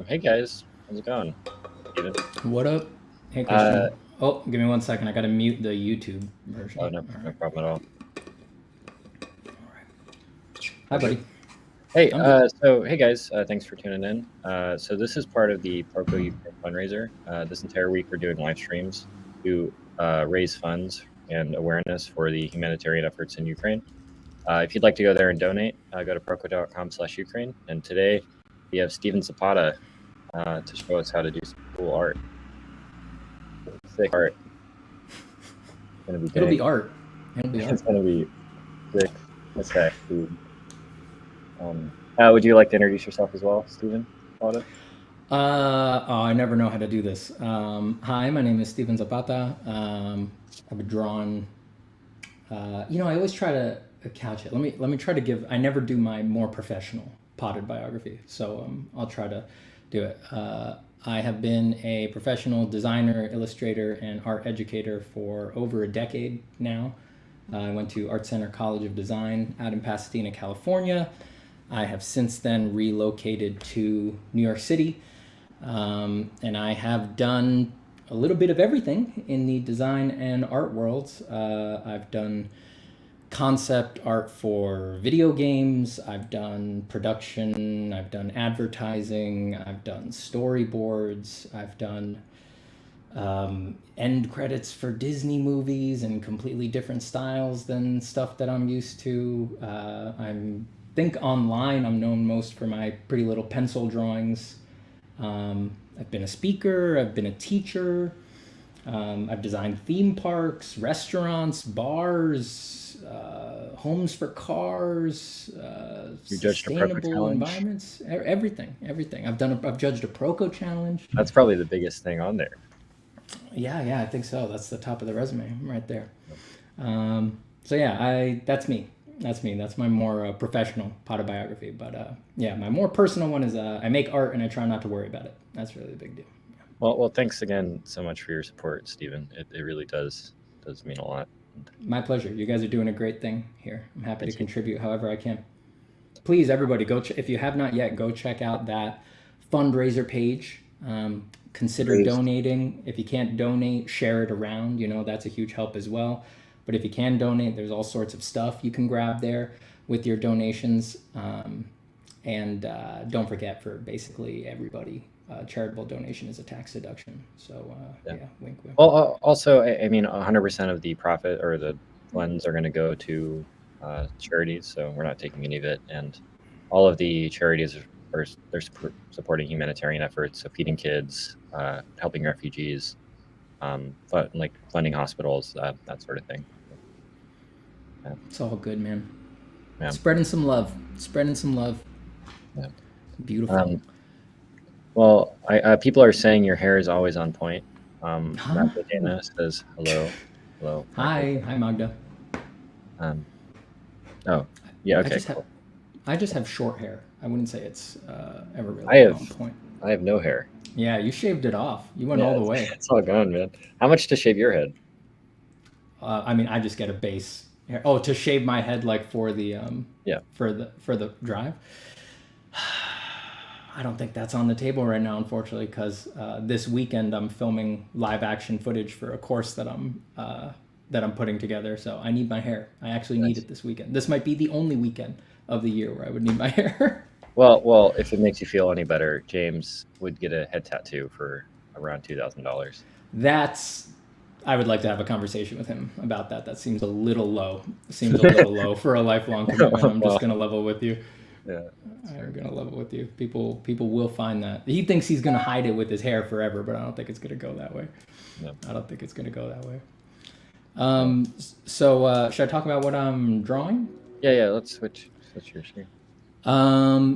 Hey guys, how's it going, Steven? What up? Hey, Uh, Christian. Oh, give me 1 second. I gotta mute the YouTube version. oh, no, All no right. problem at all. All right. Hi, All good. buddy. Hey, I'm good. hey guys, thanks for tuning in. So this is part of the Proko Ukraine fundraiser. This entire week we're doing live streams to raise funds and awareness for the humanitarian efforts in Ukraine. If you'd like to go there and donate, go to proko.com/Ukraine. And today we have Steven Zapata to show us how to do some cool art. Sick art. It's gonna be It'll be dang. art. It'll be art. It's gonna be sick. Okay, dude. Would you like to introduce yourself as well, Steven? Oh, I never know how to do this. Hi, my name is Steven Zapata. I've drawn. I always try to couch it. Let me try to give. I never do my more professional potted biography, so I'll try to do it. I have been a professional designer, illustrator, and art educator for over a decade now. I went to Art Center College of Design out in Pasadena, California. I have since then relocated to New York City, and I have done a little bit of everything in the design and art worlds. I've done concept art for video games, I've done production, I've done advertising, I've done storyboards, I've done end credits for Disney movies in completely different styles than stuff that I'm used to. I'm think online I'm known most for my pretty little pencil drawings. I've been a speaker, I've been a teacher, I've designed theme parks, restaurants, bars, homes for cars, You judged a Proko sustainable challenge. environments, everything. I've judged a Proko challenge. That's probably the biggest thing on there. Yeah, I think so. That's the top of the resume right there. So yeah, that's me. That's me. That's my more professional autobiography. But yeah, my more personal one is I make art and I try not to worry about it. That's really the big deal. Well, thanks again so much for your support, Steven. It really does mean a lot. My pleasure. You guys are doing a great thing here. I'm happy to Thank you. contribute however I can. Please, everybody, if you have not yet, go check out that fundraiser page. Consider Raised. donating. If you can't donate, share it around. That's a huge help as well. But if you can donate, there's all sorts of stuff you can grab there with your donations. And don't forget, for basically everybody, charitable donation is a tax deduction. So yeah, wink, wink. Well, also, I mean, 100% of the profit or the funds are going to go to charities, so we're not taking any of it. And all of the charities they're supporting humanitarian efforts, so feeding kids, helping refugees, like funding hospitals, that sort of thing. Yeah. It's all good, man. Yeah. Spreading some love. Spreading some love. Yeah. Beautiful. Well, people are saying your hair is always on point. Magda Dana says hello. Hello. Hi, Magda. Oh, yeah, okay, cool. I just have short hair. I wouldn't say it's ever really on point. I have no hair. Yeah, you shaved it off. You went all the way. It's all gone, man. How much to shave your head? I mean, I just get a base hair. Oh, to shave my head like for the Yeah. for the drive. I don't think that's on the table right now, unfortunately, because this weekend I'm filming live action footage for a course that I'm putting together. So I need my hair. I actually need it this weekend. This might be the only weekend of the year where I would need my hair. Well, if it makes you feel any better, James would get a head tattoo for around $2,000. I would like to have a conversation with him about that. That seems a little low. Seems a little low for a lifelong commitment. I'm just gonna level with you. Yeah, I'm gonna level with you. People will find that. He thinks he's gonna hide it with his hair forever, but I don't think it's gonna go that way. No. I don't think it's gonna go that way. So should I talk about what I'm drawing? Yeah. Let's switch your screen.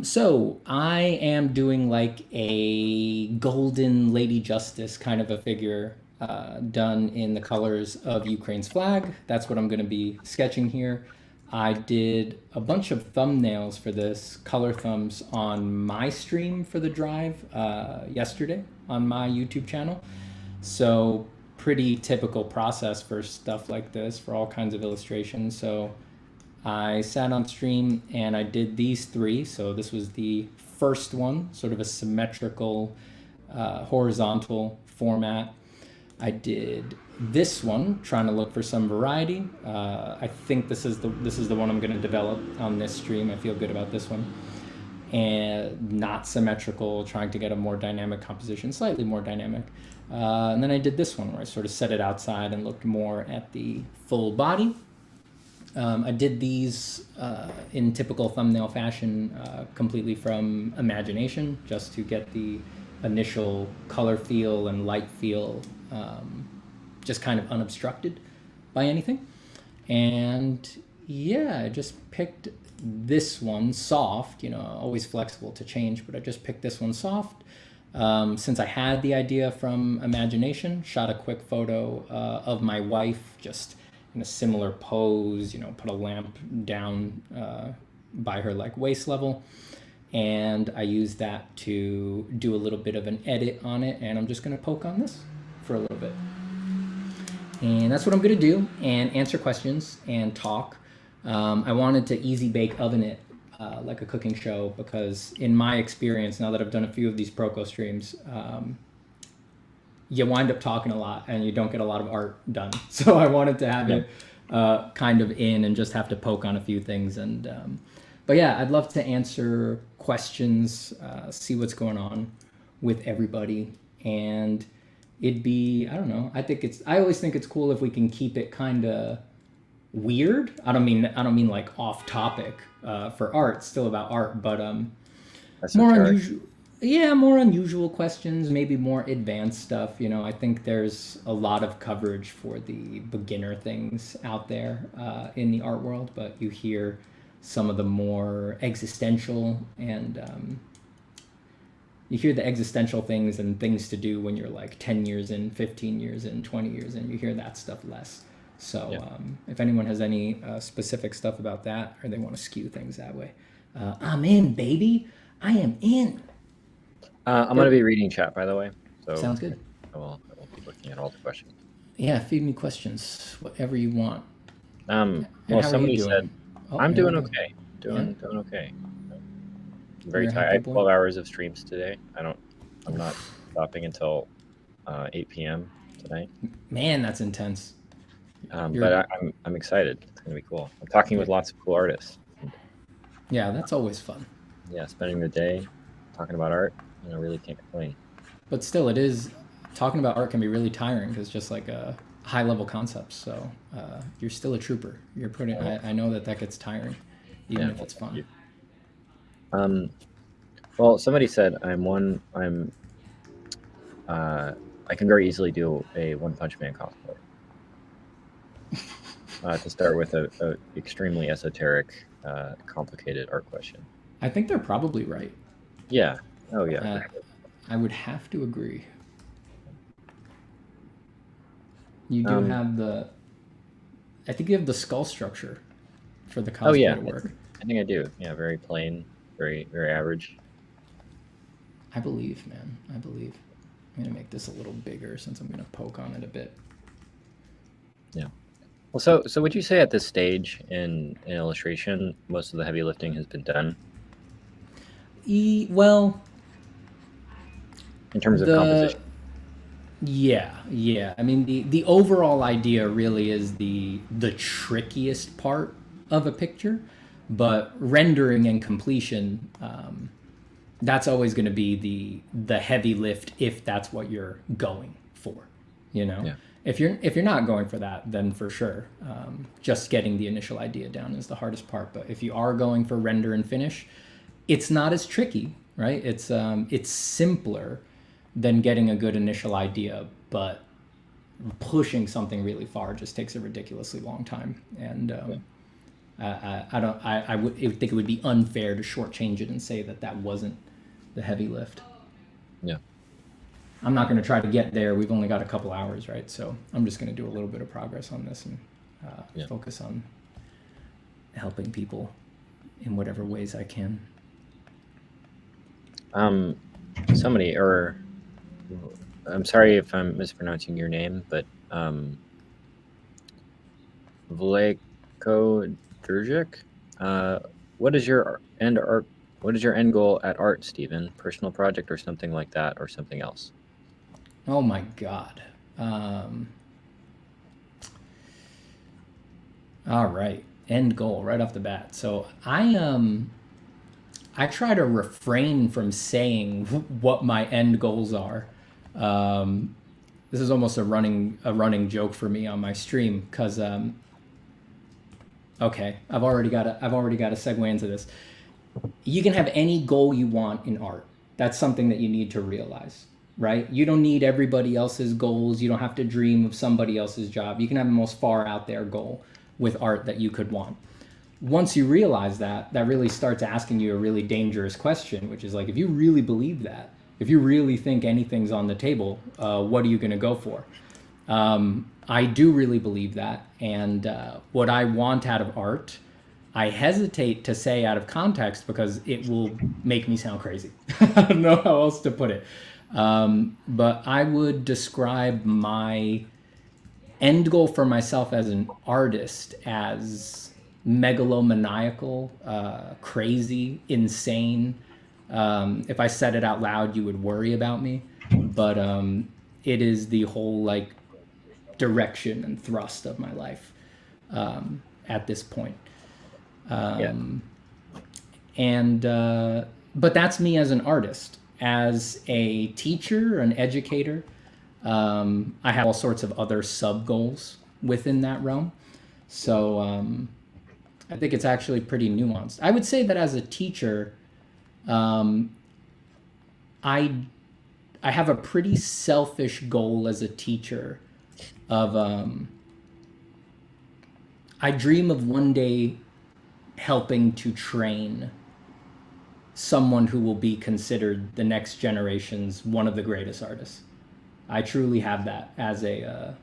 So I am doing like a golden Lady Justice kind of a figure, done in the colors of Ukraine's flag. That's what I'm going to be sketching here. I did a bunch of thumbnails for this, color thumbs, on my stream for the drive yesterday on my YouTube channel. So pretty typical process for stuff like this, for all kinds of illustrations. So I sat on stream and I did these three. So this was the first one, sort of a symmetrical, horizontal format. I did this one, trying to look for some variety. I think this is the one I'm going to develop on this stream. I feel good about this one. And not symmetrical, trying to get a more dynamic composition, slightly more dynamic. And then I did this one where I sort of set it outside and looked more at the full body. I did these in typical thumbnail fashion, completely from imagination, just to get the initial color feel and light feel, just kind of unobstructed by anything. And yeah, I just picked this one soft, always flexible to change, but I just picked this one soft. Since I had the idea from imagination, shot a quick photo of my wife just in a similar pose, put a lamp down by her like waist level. And I used that to do a little bit of an edit on it. And I'm just going to poke on this for a little bit. And that's what I'm going to do, and answer questions and talk. I wanted to easy bake oven it like a cooking show, because in my experience, now that I've done a few of these Proko streams, you wind up talking a lot and you don't get a lot of art done. So I wanted to have it kind of in and just have to poke on a few things. And but yeah, I'd love to answer questions, see what's going on with everybody. And it'd be, I don't know, I always think it's cool if we can keep it kind of weird. I don't mean like off topic for art, it's still about art, but more unusual. Yeah, more unusual questions, maybe more advanced stuff. I think there's a lot of coverage for the beginner things out there in the art world, but you hear some of the more existential and you hear the existential things and things to do when you're like 10 years in, 15 years in, 20 years in. You hear that stuff less. So if anyone has any specific stuff about that, or they want to skew things that way, I'm in, baby. I am in. I'm going to be reading chat, by the way. So sounds good. I will be looking at all the questions. Yeah, feed me questions, whatever you want. Well, somebody said, I'm doing okay. Doing okay. I'm very tired. I have 12 hours of streams today. I'm not stopping until 8 p.m. tonight. Man, that's intense. But I'm excited. It's gonna be cool. I'm talking with lots of cool artists. Yeah, that's always fun. Yeah, spending the day talking about art, I really can't complain. But still, talking about art can be really tiring, because just like a high level concepts. So you're still a trooper. You're putting. I know that gets tiring, even if it's fun. Well, somebody said I can very easily do a One Punch Man cosplay. To start with a extremely esoteric, complicated art question. I think they're probably right. Yeah. Oh yeah. I would have to agree. You do have I think you have the skull structure for the cosplay to work. I think I do. Yeah, very plain, very, very average. I believe, man. I believe. I'm gonna make this a little bigger since I'm gonna poke on it a bit. Yeah. Well, so would you say at this stage in illustration, most of the heavy lifting has been done? Well, in terms of composition. Yeah. I mean, the overall idea really is the trickiest part of a picture, but rendering and completion, that's always going to be the heavy lift if that's what you're going for, Yeah. If you're not going for that, then for sure, just getting the initial idea down is the hardest part. But if you are going for render and finish, it's not as tricky, right? It's simpler than getting a good initial idea, but pushing something really far just takes a ridiculously long time. And I would think it would be unfair to shortchange it and say that wasn't the heavy lift. Yeah. I'm not going to try to get there. We've only got a couple hours, right? So I'm just going to do a little bit of progress on this and focus on helping people in whatever ways I can. Somebody, or I'm sorry if I'm mispronouncing your name, but Vleko3 Dramaturgic. What is your end art? What is your end goal at art, Stephen? Personal project or something like that, or something else? Oh my God. All right. End goal right off the bat. So I try to refrain from saying what my end goals are. Um, this is almost a running joke for me on my stream because okay, I've already got a segue into this. You can have any goal you want in art. That's something that you need to realize, right? You don't need everybody else's goals. You don't have to dream of somebody else's job. You can have the most far out there goal with art that you could want. Once you realize that, that really starts asking you a really dangerous question, which is like, if you really believe that, if you really think anything's on the table, what are you going to go for? I do really believe that. And what I want out of art, I hesitate to say out of context because it will make me sound crazy. I don't know how else to put it. But I would describe my end goal for myself as an artist as megalomaniacal, crazy, insane. If I said it out loud, you would worry about me. But it is the whole like direction and thrust of my life at this point. And but that's me as an artist. As a teacher, an educator, I have all sorts of other sub goals within that realm. So I think it's actually pretty nuanced. I would say that as a teacher, I have a pretty selfish goal as a teacher of I dream of one day helping to train someone who will be considered the next generation's one of the greatest artists. I truly have that as a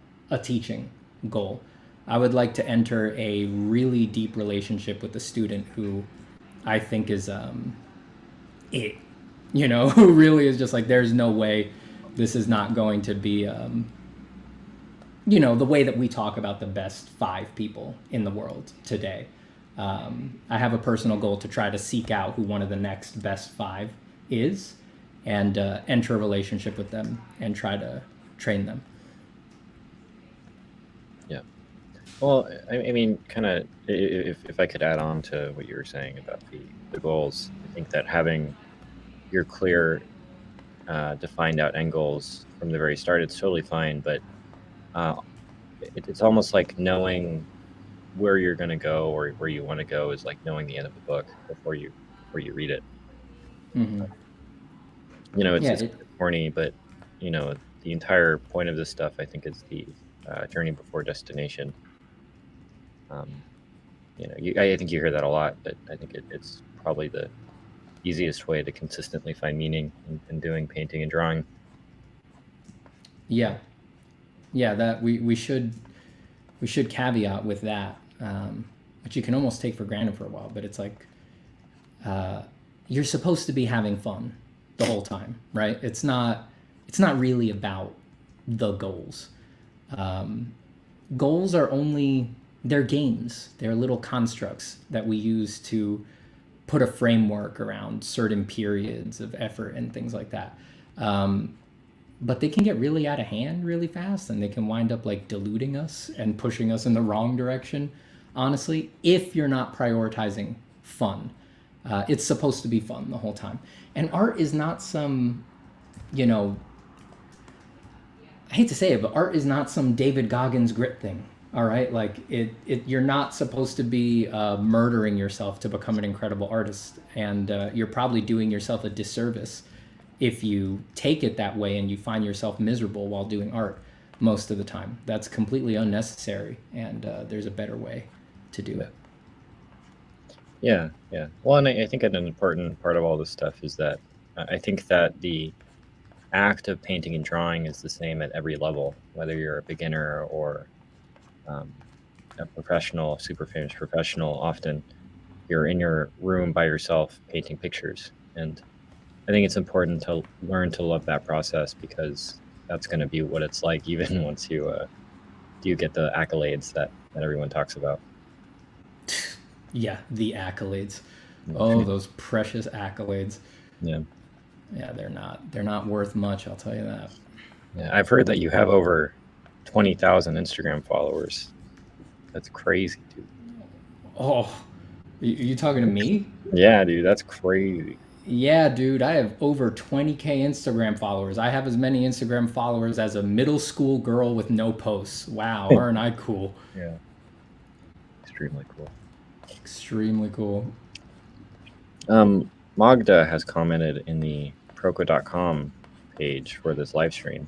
teaching goal. I would like to enter a really deep relationship with a student who I think is it, you know, who really is just like, there's no way this is not going to be, you know, the way that we talk about the best 5 people in the world today. I have a personal goal to try to seek out who one of the next best 5 is and enter a relationship with them and try to train them. Yeah. Well, I mean, kind of, if I could add on to what you were saying about the goals, I think that having your clear, defined out end goals from the very start, it's totally fine. But it's almost like knowing where you're going to go or where you want to go is like knowing the end of the book before you read it. Mm-hmm. You know, it's corny, but you know, the entire point of this stuff, I think, is the journey before destination. You know, I think you hear that a lot, but I think it's probably the easiest way to consistently find meaning in doing painting and drawing. Yeah, that we should caveat with that, which you can almost take for granted for a while, but it's like you're supposed to be having fun the whole time, right? It's not really about the goals. Goals are they're games. They're little constructs that we use to put a framework around certain periods of effort and things like that. But they can get really out of hand really fast, and they can wind up like diluting us and pushing us in the wrong direction, honestly, if you're not prioritizing fun. It's supposed to be fun the whole time. And art is not some, you know, I hate to say it, but art is not some David Goggins grit thing. All right, like you're not supposed to be murdering yourself to become an incredible artist, and you're probably doing yourself a disservice if you take it that way and you find yourself miserable while doing art most of the time. That's completely unnecessary, and there's a better way to do it. Yeah. Well, and I think an important part of all this stuff is that I think that the act of painting and drawing is the same at every level, whether you're a beginner or a professional, super famous professional. Often you're in your room by yourself painting pictures. And I think it's important to learn to love that process, because that's going to be what it's like even once you get the accolades that everyone talks about. Yeah, the accolades. Yeah. Oh, those precious accolades. Yeah. Yeah, they're not worth much, I'll tell you that. Yeah. I've heard that you have over 20,000 Instagram followers. That's crazy, dude. Oh, you talking to me? Yeah, dude, that's crazy. Yeah, dude, I have over 20K Instagram followers. I have as many Instagram followers as a middle school girl with no posts. Wow, aren't I cool? Yeah. Extremely cool. Extremely cool. Magda has commented in the Proko.com page for this live stream.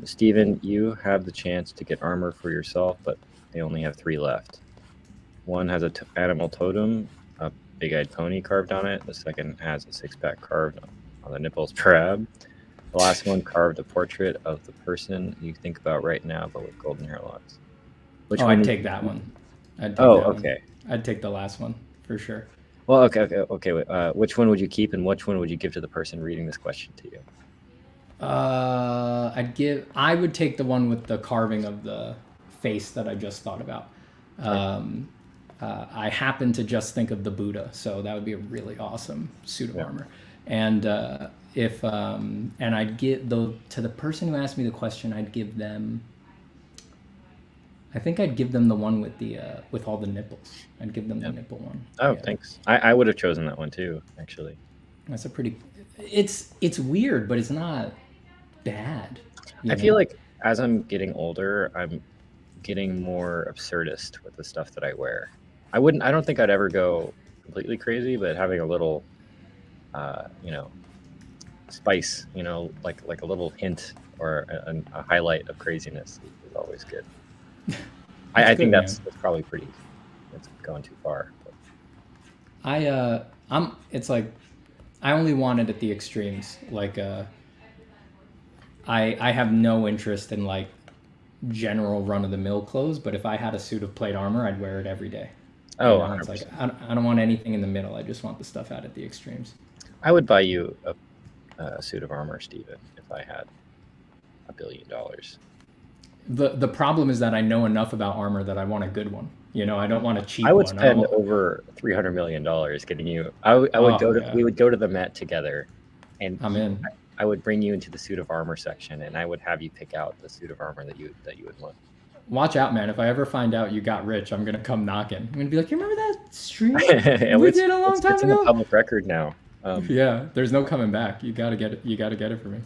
Steven, you have the chance to get armor for yourself, but they only have 3 left. One has a animal totem, a big-eyed pony carved on it. The second has a 6-pack carved on the nipples crab. The last one carved a portrait of the person you think about right now, but with golden hair locks. I'd take that one. I'd take Oh, that okay. one. I'd take the last one for sure. Well, okay. Wait, which one would you keep, and which one would you give to the person reading this question to you? I would take the one with the carving of the face that I just thought about. I happen to just think of the Buddha, so that would be a really awesome suit of armor. And and I'd give to the person who asked me the question, I'd give them. I think I'd give them the one with all the nipples. I'd give them the nipple one. Oh, thanks. I would have chosen that one too, actually. That's a pretty. It's weird, but it's not bad. I feel like as I'm getting older, I'm getting more absurdist with the stuff that I wear. I don't think I'd ever go completely crazy, but having a little, spice, like a little hint or a highlight of craziness is always good. I think that's probably pretty. It's going too far. But. It's like I only want it at the extremes. Like I have no interest in like general run of the mill clothes, but if I had a suit of plate armor, I'd wear it every day. Oh, it's like I don't want anything in the middle. I just want the stuff out at the extremes. I would buy you a suit of armor, Steven, if I had $1 billion. The problem is that I know enough about armor that I want a good one. I don't want a cheap one. I would spend over $300 million getting you. I would go to. We would go to the Met together, and I'm in. I would bring you into the suit of armor section, and I would have you pick out the suit of armor that you would want. Watch out, man! If I ever find out you got rich, I'm gonna come knocking. I'm gonna be like, you remember that stream we did a long time ago? It's in the public record now. Yeah, there's no coming back. You gotta get it. You gotta get it for me.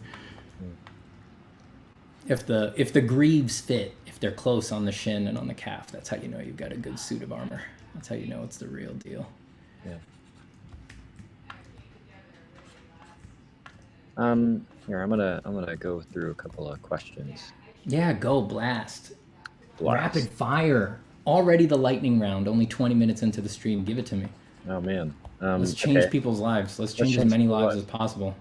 If the greaves fit, if they're close on the shin and on the calf, that's how you know you've got a good suit of armor. That's how you know it's the real deal. Yeah. Here I'm gonna go through a couple of questions. Yeah, go blast. Rapid fire. Already the lightning round. Only 20 minutes into the stream. Give it to me. Oh man. Let's change people's lives. Let's change as many lives as possible.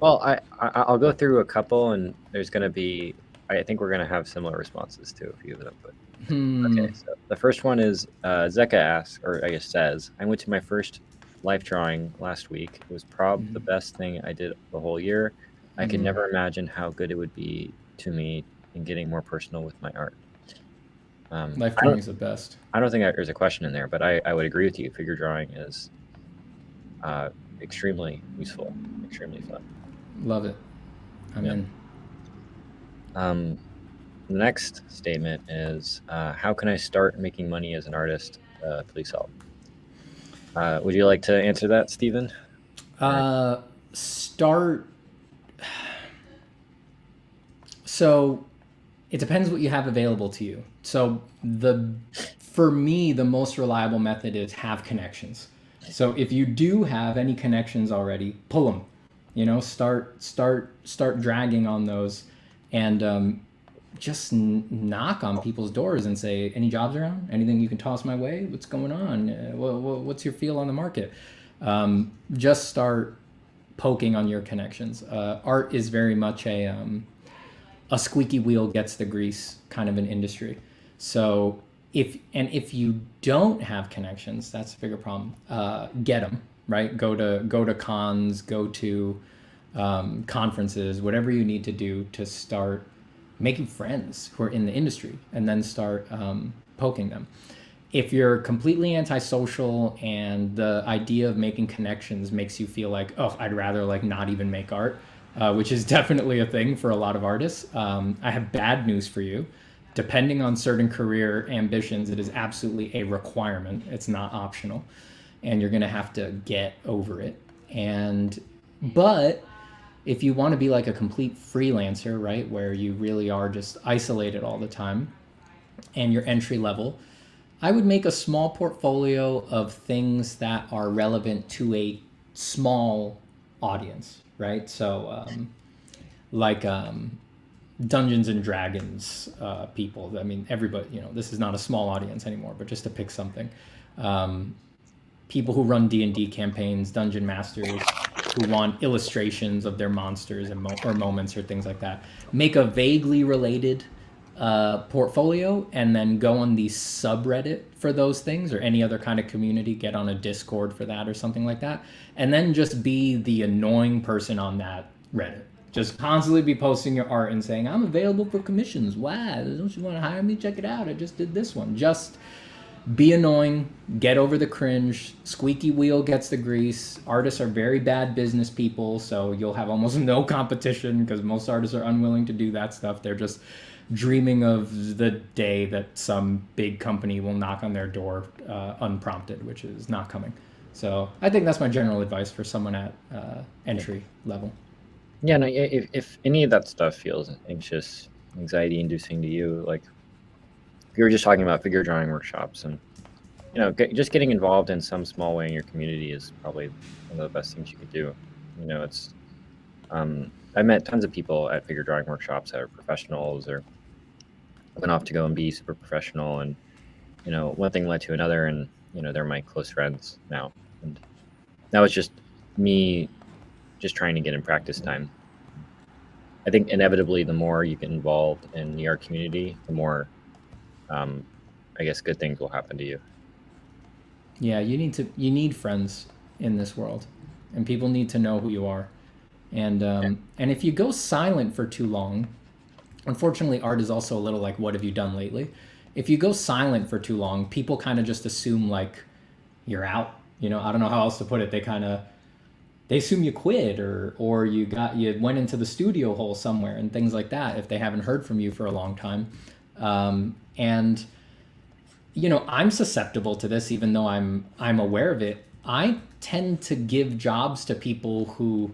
Well, I'll go through a couple, and there's going to be. I think we're going to have similar responses to a few of them. But okay, so the first one is Zeka asks, or I guess says, I went to my first life drawing last week. It was probably the best thing I did the whole year. I could never imagine how good it would be to me in getting more personal with my art. Life drawing is the best. I don't think there's a question in there, but I would agree with you. Figure drawing is extremely useful, extremely fun. Love it. I'm in. The next statement is, how can I start making money as an artist? Please help. Would you like to answer that, Steven? Start. So it depends what you have available to you. So for me, the most reliable method is have connections. So if you do have any connections already, pull them. Start dragging on those, and just knock on people's doors and say, any jobs around? Anything you can toss my way? What's going on? What's your feel on the market? Just start poking on your connections. Art is very much a squeaky wheel gets the grease kind of an industry. So if you don't have connections, that's a bigger problem. Get them, right? Go to cons, go to conferences, whatever you need to do to start making friends who are in the industry, and then start poking them. if you're completely antisocial and the idea of making connections makes you feel like, oh, I'd rather like not even make art, which is definitely a thing for a lot of artists, I have bad news for you. Depending on certain career ambitions, it is absolutely a requirement. It's not optional, and you're gonna have to get over it. And but if you want to be like a complete freelancer, right, where you really are just isolated all the time, and you're entry level, I would make a small portfolio of things that are relevant to a small audience, right? So, like Dungeons and Dragons people. I mean, everybody, this is not a small audience anymore, but just to pick something. Um, People who run D&D campaigns, dungeon masters who want illustrations of their monsters and or moments or things like that. Make a vaguely related portfolio and then go on the subreddit for those things or any other kind of community, get on a Discord for that or something like that. And then just be the annoying person on that Reddit. Just constantly be posting your art and saying, I'm available for commissions. Wow, don't you want to hire me? Check it out. I just did this one. Just be annoying, get over the cringe, squeaky wheel gets the grease. Artists are very bad business people, so you'll have almost no competition because most artists are unwilling to do that stuff. They're just dreaming of the day that some big company will knock on their door unprompted, which is not coming. So I think that's my general advice for someone at entry level. Yeah, no, if any of that stuff feels anxious, anxiety inducing to you, like you were just talking about figure drawing workshops, and just getting involved in some small way in your community is probably one of the best things you could do. It's I met tons of people at figure drawing workshops that are professionals or went off to go and be super professional, and one thing led to another, and they're my close friends now, and that was just me just trying to get in practice time. I think inevitably the more you get involved in the art community, the more I guess good things will happen to you. Yeah, you need friends in this world, and people need to know who you are. And and if you go silent for too long, unfortunately, art is also a little like, what have you done lately? If you go silent for too long, people kind of just assume like you're out. I don't know how else to put it. They assume you quit or you went into the studio hole somewhere and things like that if they haven't heard from you for a long time. And I'm susceptible to this, even though I'm aware of it. I tend to give jobs to people who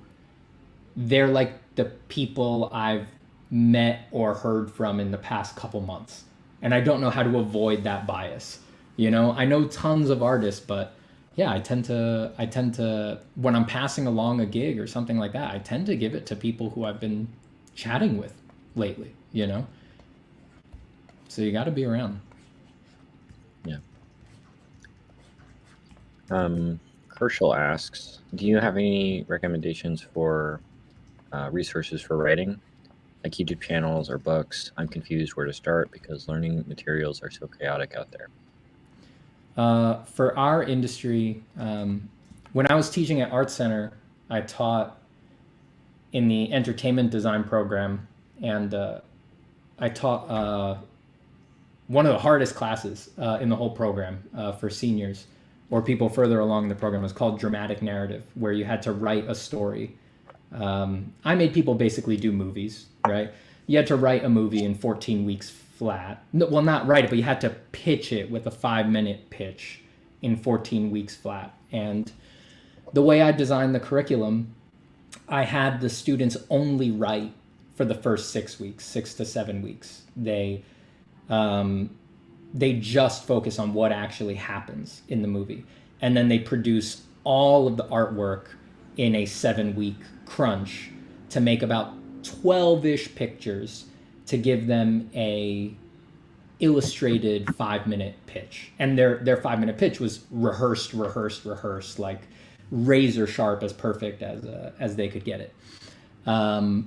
they're like the people I've met or heard from in the past couple months, and I don't know how to avoid that bias. I know tons of artists, but yeah, I tend to when I'm passing along a gig or something like that, I tend to give it to people who I've been chatting with lately. So you got to be around. Yeah. Herschel asks, do you have any recommendations for resources for writing, like YouTube channels or books? I'm confused where to start because learning materials are so chaotic out there. For our industry, when I was teaching at Art Center, I taught in the entertainment design program, and I taught one of the hardest classes in the whole program for seniors or people further along in the program. Was called dramatic narrative, where you had to write a story. I made people basically do movies, right? You had to write a movie in 14 weeks flat. No, well, not write it, but you had to pitch it with a 5-minute pitch in 14 weeks flat. And the way I designed the curriculum, I had the students only write for the first 6 weeks, 6 to 7 weeks. They just focus on what actually happens in the movie. And then they produce all of the artwork in a 7-week crunch to make about 12-ish pictures to give them a illustrated 5-minute pitch. And their 5-minute pitch was rehearsed, like razor sharp, as perfect as they could get it. I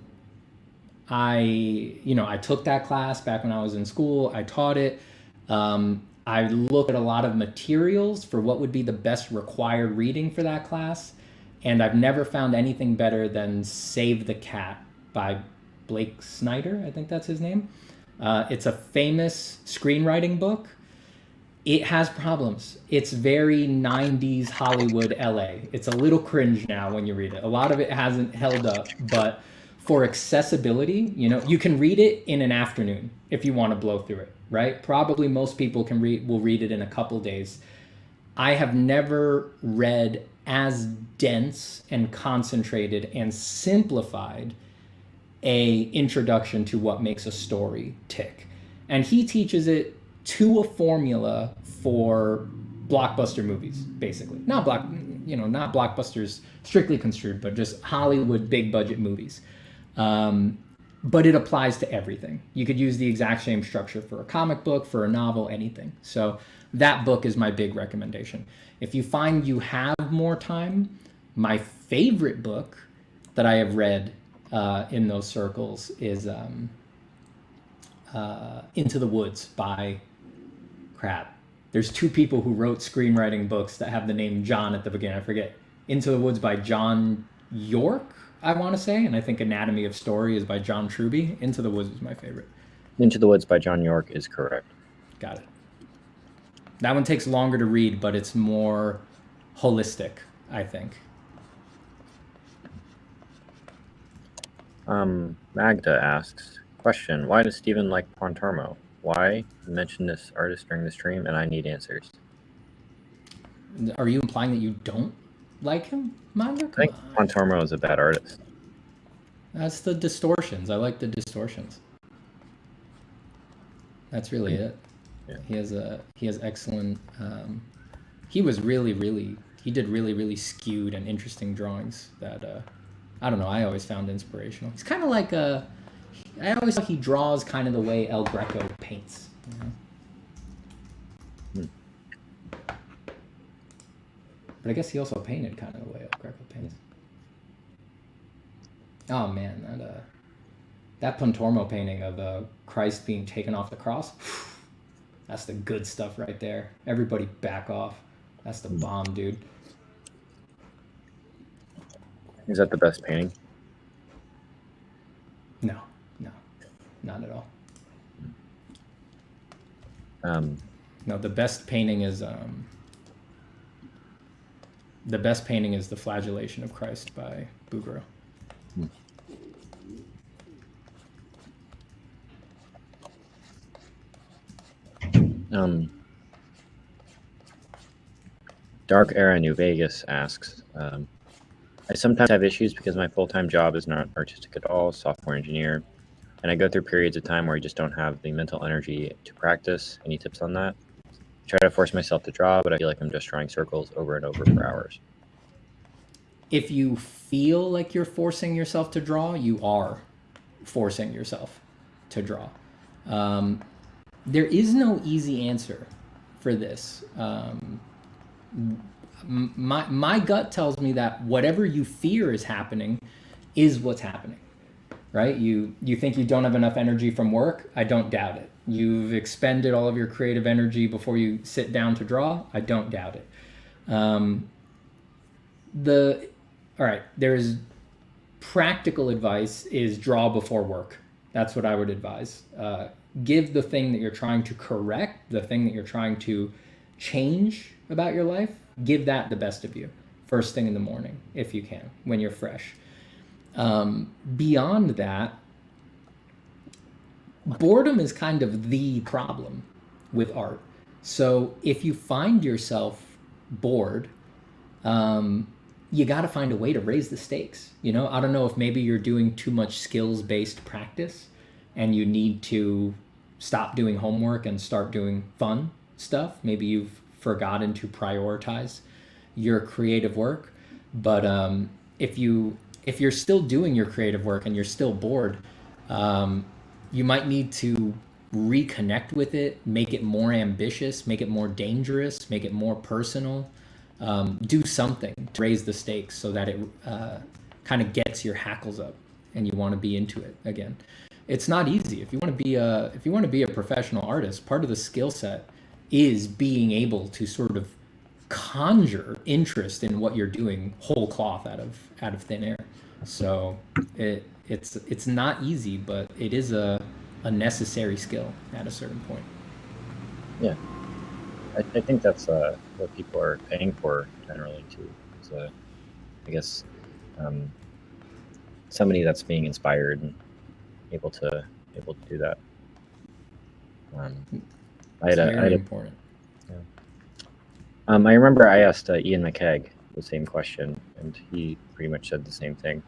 took that class back when I was in school. I taught it. I looked at a lot of materials for what would be the best required reading for that class, and I've never found anything better than Save the Cat by Blake Snyder, I think that's his name. It's a famous screenwriting book. It has problems. It's very 90s Hollywood LA. It's a little cringe now when you read it. A lot of it hasn't held up, but for accessibility, you can read it in an afternoon if you want to blow through it, right? Probably most people will read it in a couple days. I have never read as dense and concentrated and simplified a introduction to what makes a story tick. And he teaches it to a formula for blockbuster movies, basically. Not blockbusters strictly construed, but just Hollywood big budget movies. But it applies to everything. You could use the exact same structure for a comic book, for a novel, anything. So that book is my big recommendation. If you find you have more time, my favorite book that I have read in those circles is Into the Woods by There's two people who wrote screenwriting books that have the name John at the beginning. I forget. Into the Woods by John York, I want to say, and I think Anatomy of Story is by John Truby. Into the Woods is my favorite. Into the Woods by John York is correct. Got it. That one takes longer to read, but it's more holistic, I think. Magda asks, question, why does Steven like Pontormo? Why? You mentioned this artist during the stream, and I need answers. Are you implying that you don't like him, Magda? I think Pontormo is a bad artist. That's the distortions. I like the distortions. That's really it. Yeah. He has excellent. He did really skewed and interesting drawings that I don't know. I always found inspirational. He's kind of like I always thought he draws kind of the way El Greco paints. But I guess he also painted kind of the way El Greco paints. Oh man, that Pontormo painting of Christ being taken off the cross. That's the good stuff right there. Everybody back off. That's the bomb, dude. Is that the best painting? No, not at all. No, the best painting is the Flagellation of Christ by Bouguereau. Dark Era New Vegas asks, I sometimes have issues because my full-time job is not artistic at all, software engineer, and I go through periods of time where I just don't have the mental energy to practice. Any tips on that? I try to force myself to draw, but I feel like I'm just drawing circles over and over for hours. If you feel like you're forcing yourself to draw, you are forcing yourself to draw. There is no easy answer for this. My gut tells me that whatever you fear is happening is what's happening, right? You think you don't have enough energy from work? I don't doubt it. You've expended all of your creative energy before you sit down to draw? I don't doubt it. All right, there's practical advice is draw before work. That's what I would advise. Give the thing that you're trying to correct, the thing that you're trying to change about your life, give that the best of you first thing in the morning, if you can, when you're fresh. Beyond that, boredom is kind of the problem with art. So if you find yourself bored, you got to find a way to raise the stakes. I don't know if maybe you're doing too much skills-based practice and you need to stop doing homework and start doing fun stuff. Maybe you've forgotten to prioritize your creative work. But if you're still doing your creative work and you're still bored, you might need to reconnect with it, make it more ambitious, make it more dangerous, make it more personal. Do something to raise the stakes so that it kind of gets your hackles up and you want to be into it again. It's not easy. If you want to be a professional artist, part of the skill set is being able to sort of conjure interest in what you're doing whole cloth out of thin air. So it's not easy, but it is a necessary skill at a certain point. Yeah. I think that's what people are paying for generally too. Is I guess um, somebody that's being inspired and able to do that. Um, It's I had very a, important. yeah. I remember I asked Ian McKegg the same question, and he pretty much said the same thing.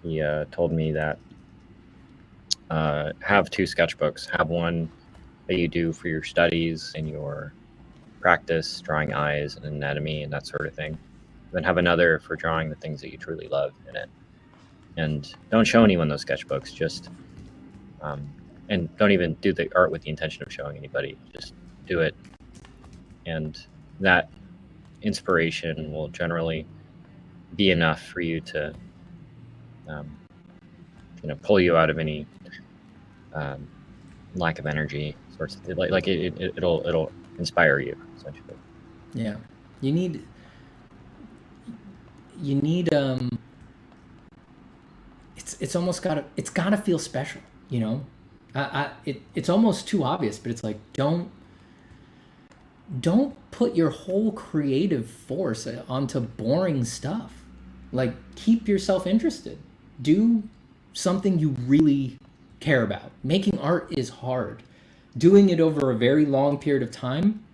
He told me that have two sketchbooks. Have one that you do for your studies and your practice, drawing eyes and anatomy and that sort of thing. Then have another for drawing the things that you truly love in it. And don't show anyone those sketchbooks. Just and don't even do the art with the intention of showing anybody. Just do it, and that inspiration will generally be enough for you to, um, pull you out of any um, lack of energy sorts of thing. Like it'll inspire you essentially. Yeah, you need you need it's almost gotta feel special, you know. It's almost too obvious, but it's like don't put your whole creative force onto boring stuff. Like, keep yourself interested. Do something you really care about. Making art is hard. Doing it over a very long period of time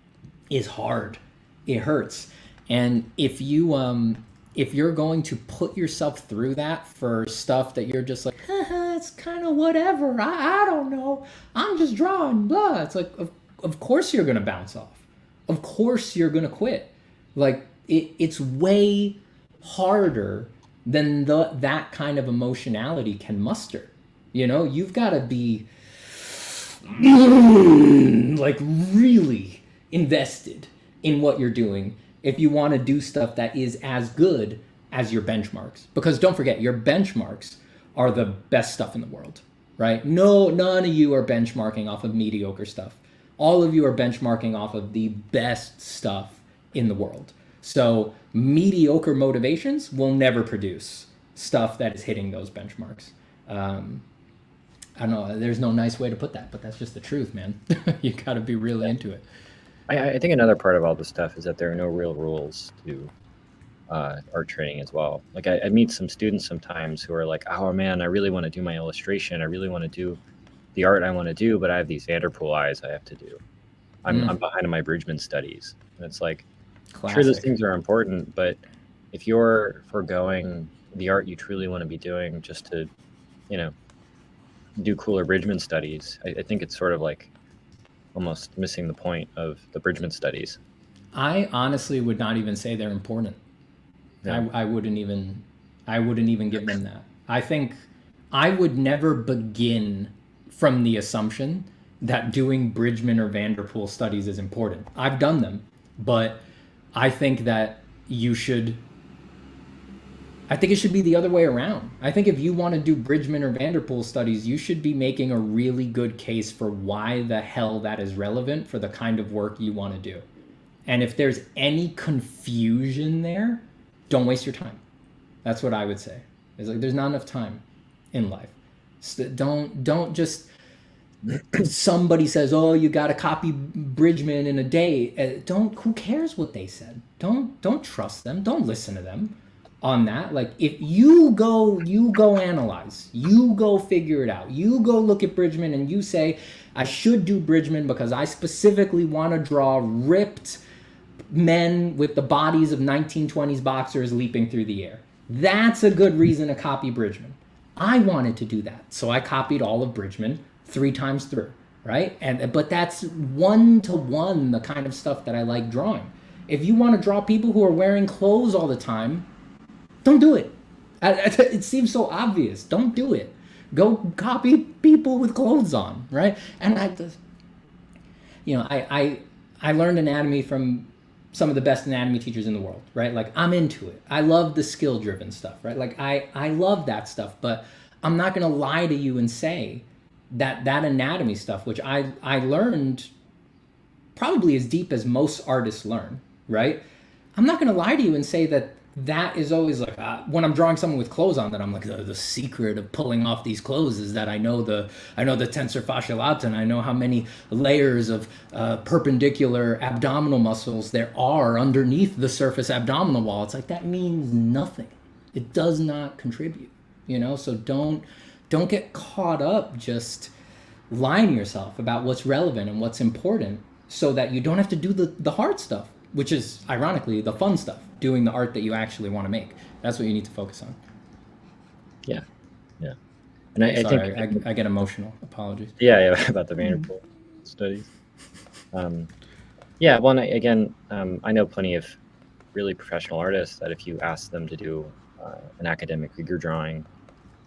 is hard. It hurts. And if you're going to put yourself through that for stuff that you're just like, it's kind of whatever. I don't know. I'm just drawing, blah. It's like, of course you're going to bounce off. Of course you're going to quit. Like, it's way harder than that kind of emotionality can muster. You know, you've got to be like really invested in what you're doing if you want to do stuff that is as good as your benchmarks. Because don't forget, your benchmarks are the best stuff in the world, right? No, none of you are benchmarking off of mediocre stuff. All of you are benchmarking off of the best stuff in the world. So mediocre motivations will never produce stuff that is hitting those benchmarks. I don't know, there's no nice way to put that, but that's just the truth, man. You got to be really into it. I think another part of all this stuff is that there are no real rules to art training as well. Like I meet some students sometimes who are like, oh man, I really want to do my illustration. I really want to do the art I want to do, but I have these Vanderpool eyes I have to do. I'm behind in my Bridgman studies. And it's like, sure, those Classic. things are important, but if you're foregoing the art you truly want to be doing just to, you know, do cooler Bridgman studies, I think it's sort of like almost missing the point of the Bridgman studies. I honestly would not even say they're important. Yeah. I wouldn't even give them that. I think I would never begin from the assumption that doing Bridgman or Vanderpool studies is important. I've done them, but I think that I think it should be the other way around. I think if you want to do Bridgman or Vanderpool studies, you should be making a really good case for why the hell that is relevant for the kind of work you want to do. And if there's any confusion there, don't waste your time. That's what I would say. It's like there's not enough time in life. So don't just somebody says, "Oh, you got to copy Bridgman in a day." Who cares what they said? Don't trust them. Don't listen to them on that. Like, if you go analyze, you go figure it out, you go look at Bridgman and you say, I should do Bridgman because I specifically want to draw ripped men with the bodies of 1920s boxers leaping through the air. That's a good reason to copy Bridgman. I wanted to do that, so I copied all of Bridgman 3 times through, right? But that's one-to-one the kind of stuff that I like drawing. If you want to draw people who are wearing clothes all the time, don't do it. It seems so obvious. Don't do it. Go copy people with clothes on, right? And I learned anatomy from some of the best anatomy teachers in the world, right? Like, I'm into it. I love the skill-driven stuff, right? Like, I love that stuff, but I'm not going to lie to you and say that anatomy stuff, which I learned probably as deep as most artists learn, right? I'm not going to lie to you and say that that is always like when I'm drawing someone with clothes on, that I'm like the secret of pulling off these clothes is that I know the tensor fasciae lata, and I know how many layers of perpendicular abdominal muscles there are underneath the surface abdominal wall. It's like that means nothing. It does not contribute, you know. So don't get caught up just lying to yourself about what's relevant and what's important, so that you don't have to do the hard stuff, which is ironically the fun stuff, doing the art that you actually want to make. That's what you need to focus on. Yeah. And I Sorry, think I get emotional. Apologies. yeah about the Vanderpool studies. Yeah, well, I know plenty of really professional artists that if you ask them to do an academic figure drawing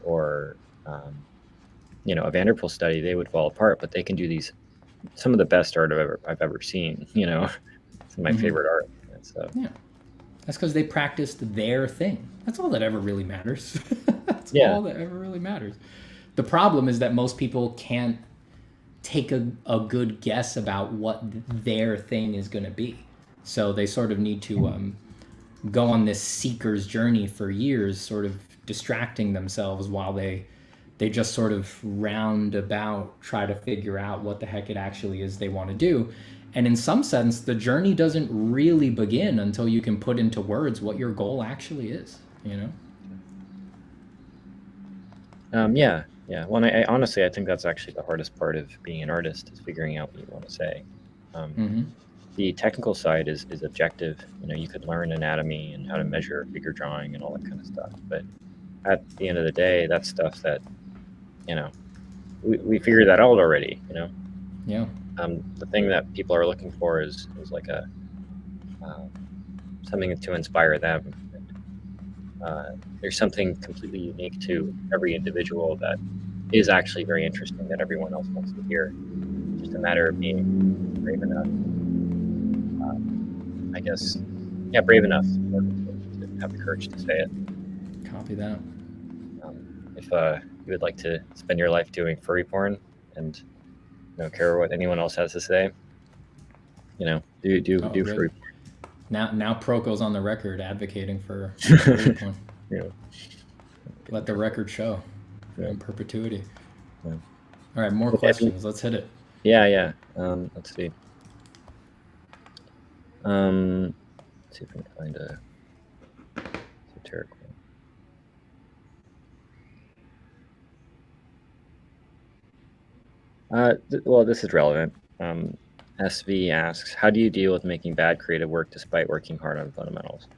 or a Vanderpool study, they would fall apart. But they can do some of the best art I've ever seen. It's my favorite art. So yeah, that's because they practiced their thing. That's all that ever really matters. That's all that ever really matters. The problem is that most people can't take a good guess about what their thing is going to be. So they sort of need to go on this seeker's journey for years, sort of distracting themselves while they just sort of roundabout try to figure out what the heck it actually is they want to do. And in some sense, the journey doesn't really begin until you can put into words what your goal actually is, Yeah. Well, I honestly, I think that's actually the hardest part of being an artist, is figuring out what you want to say. The technical side is objective. You could learn anatomy and how to measure figure drawing and all that kind of stuff. But at the end of the day, that's stuff that, we figured that out already, Yeah. The thing that people are looking for is like something to inspire them. There's something completely unique to every individual that is actually very interesting that everyone else wants to hear. It's just a matter of being brave enough, brave enough to have the courage to say it. Copy that. If you would like to spend your life doing furry porn and don't care what anyone else has to say, do furry porn. Now Proko's on the record advocating for furry porn. Let the record show in perpetuity. All right, more questions. Let's hit it. Yeah. Let's see. Let's see if I can find a esoteric one. Well, this is relevant. SV asks, how do you deal with making bad creative work despite working hard on fundamentals?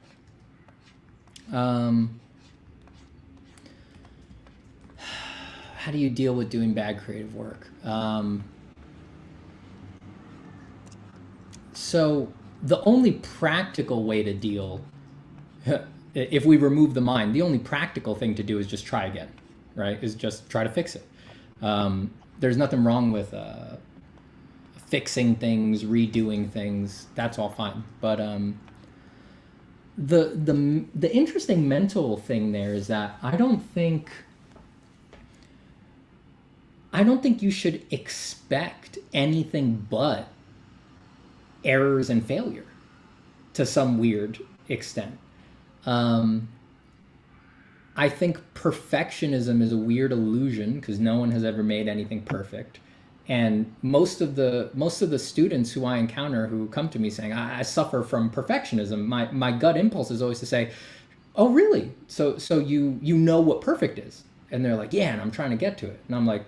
How do you deal with doing bad creative work? So the only practical way to deal, if we remove the mind, the only practical thing to do is just try again, right? Is just try to fix it. There's nothing wrong with fixing things, redoing things. That's all fine. But the interesting mental thing there is that I don't think you should expect anything but errors and failure to some weird extent. I think perfectionism is a weird illusion because no one has ever made anything perfect. And most of the students who I encounter who come to me saying, I suffer from perfectionism, my gut impulse is always to say, oh, really? So you know what perfect is? And they're like, yeah, and I'm trying to get to it. And I'm like,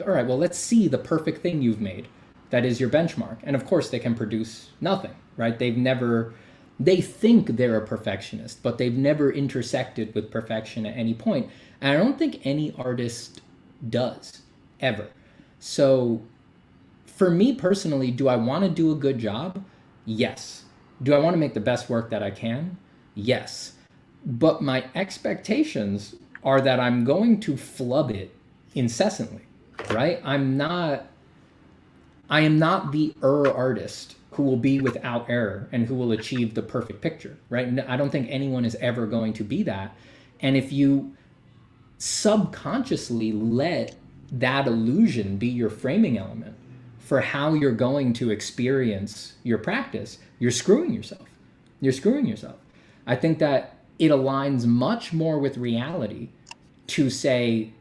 all right, well, let's see the perfect thing you've made. That is your benchmark. And of course, they can produce nothing, right? They think they're a perfectionist, but they've never intersected with perfection at any point. And I don't think any artist does, ever. So for me personally, do I want to do a good job? Yes. Do I want to make the best work that I can? Yes. But my expectations are that I'm going to flub it incessantly, right? I am not the artist who will be without error and who will achieve the perfect picture, right? I don't think anyone is ever going to be that. And if you subconsciously let that illusion be your framing element for how you're going to experience your practice, you're screwing yourself. I think that it aligns much more with reality to say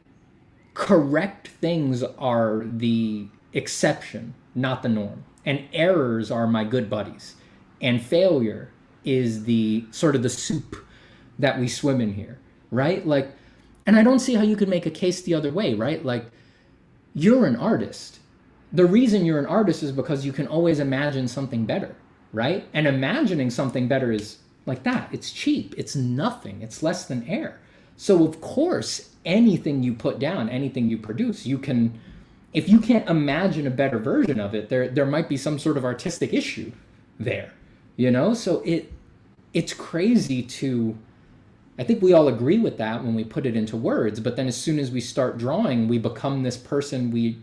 correct things are the exception, not the norm. And errors are my good buddies. And failure is the sort of the soup that we swim in here, right? Like, and I don't see how you could make a case the other way, right? Like, you're an artist. The reason you're an artist is because you can always imagine something better, right? And imagining something better is like that. It's cheap. It's nothing. It's less than air. So of course, anything you put down, anything you produce, you can, if you can't imagine a better version of it, there might be some sort of artistic issue there, you know? So it's crazy to, I think we all agree with that when we put it into words, but then as soon as we start drawing, we become this person, we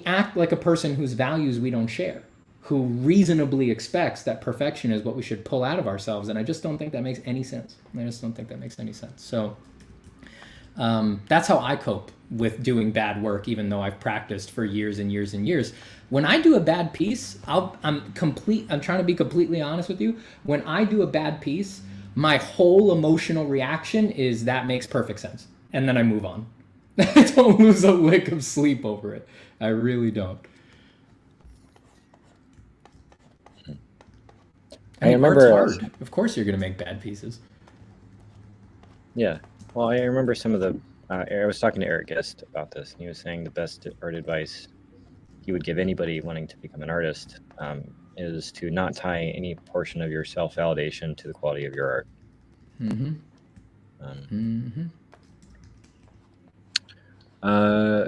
act like a person whose values we don't share, who reasonably expects that perfection is what we should pull out of ourselves. And I just don't think that makes any sense. I just don't think that makes any sense. So that's how I cope with doing bad work, even though I've practiced for years and years and years. When I do a bad piece, I'm trying to be completely honest with you. When I do a bad piece, my whole emotional reaction is that makes perfect sense. And then I move on. I don't lose a lick of sleep over it. I really don't. I remember art's hard. Of course you're going to make bad pieces. Yeah. Well, I remember some of the, I was talking to Eric Guest about this, and he was saying the best art advice he would give anybody wanting to become an artist is to not tie any portion of your self-validation to the quality of your art.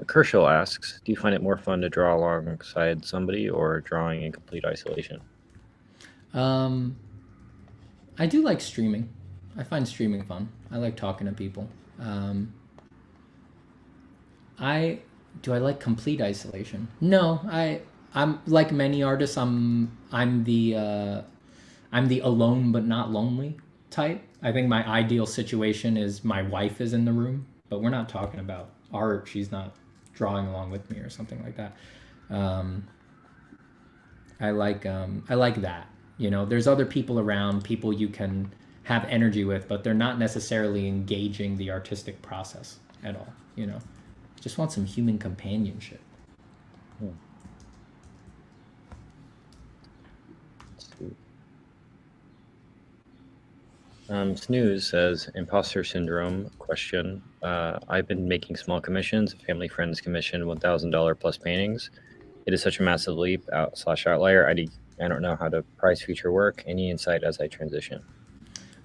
Kershaw asks, do you find it more fun to draw alongside somebody or drawing in complete isolation? I do like streaming. I find streaming fun. I like talking to people. Do I like complete isolation? No, I'm like many artists. I'm the alone but not lonely type. I think my ideal situation is my wife is in the room, but we're not talking about art. She's not drawing along with me or something like that. I like that. You know, there's other people around, people you can have energy with, but they're not necessarily engaging the artistic process at all. You know, just want some human companionship. Snooze says, imposter syndrome question. I've been making small commissions. A family friend's commissioned $1,000 plus paintings. It is such a massive leap /outlier. I don't know how to price future work. Any insight as I transition?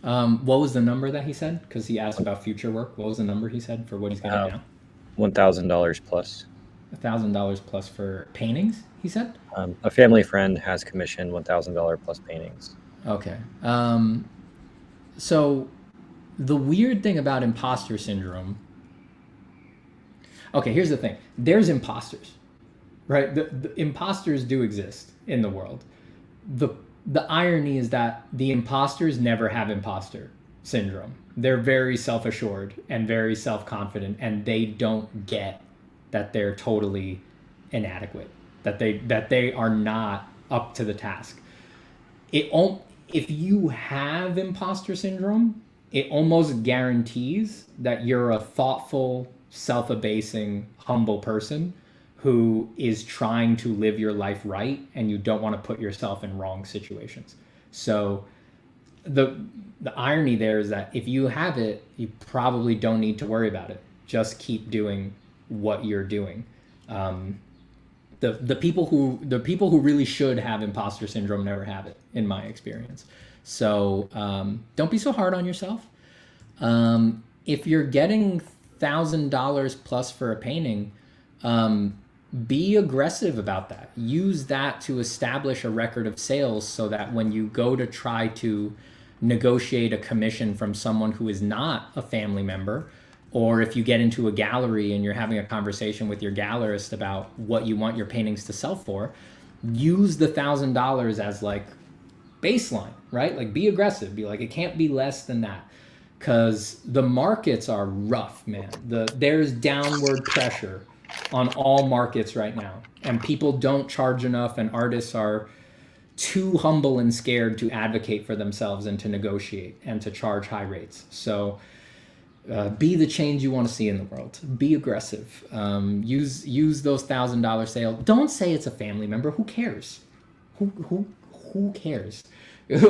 What was the number that he said? Because he asked about future work. What was the number he said for what he's getting now? $1,000 plus. $1,000 plus for paintings, he said? A family friend has commissioned $1,000 plus paintings. Okay. So the weird thing about imposter syndrome. Okay, here's the thing. There's imposters, right? The imposters do exist in the world. The irony is that the imposters never have imposter syndrome. They're very self-assured and very self-confident, and they don't get that they're totally inadequate, that they are not up to the task. If you have imposter syndrome, it almost guarantees that you're a thoughtful, self-abasing, humble person who is trying to live your life right, and you don't want to put yourself in wrong situations. So the irony there is that if you have it, you probably don't need to worry about it. Just keep doing what you're doing. The people who really should have imposter syndrome never have it, in my experience. So don't be so hard on yourself. If you're getting $1,000 plus for a painting, be aggressive about that. Use that to establish a record of sales so that when you go to try to negotiate a commission from someone who is not a family member, or if you get into a gallery and you're having a conversation with your gallerist about what you want your paintings to sell for, use the $1,000 as like baseline, right? Like be aggressive, be like, it can't be less than that. Because the markets are rough, man. There's downward pressure on all markets right now, and people don't charge enough, and artists are too humble and scared to advocate for themselves and to negotiate and to charge high rates. So be the change you want to see in the world. Be aggressive. Use those $1,000 sales. Don't say it's a family member. Who cares? Who cares?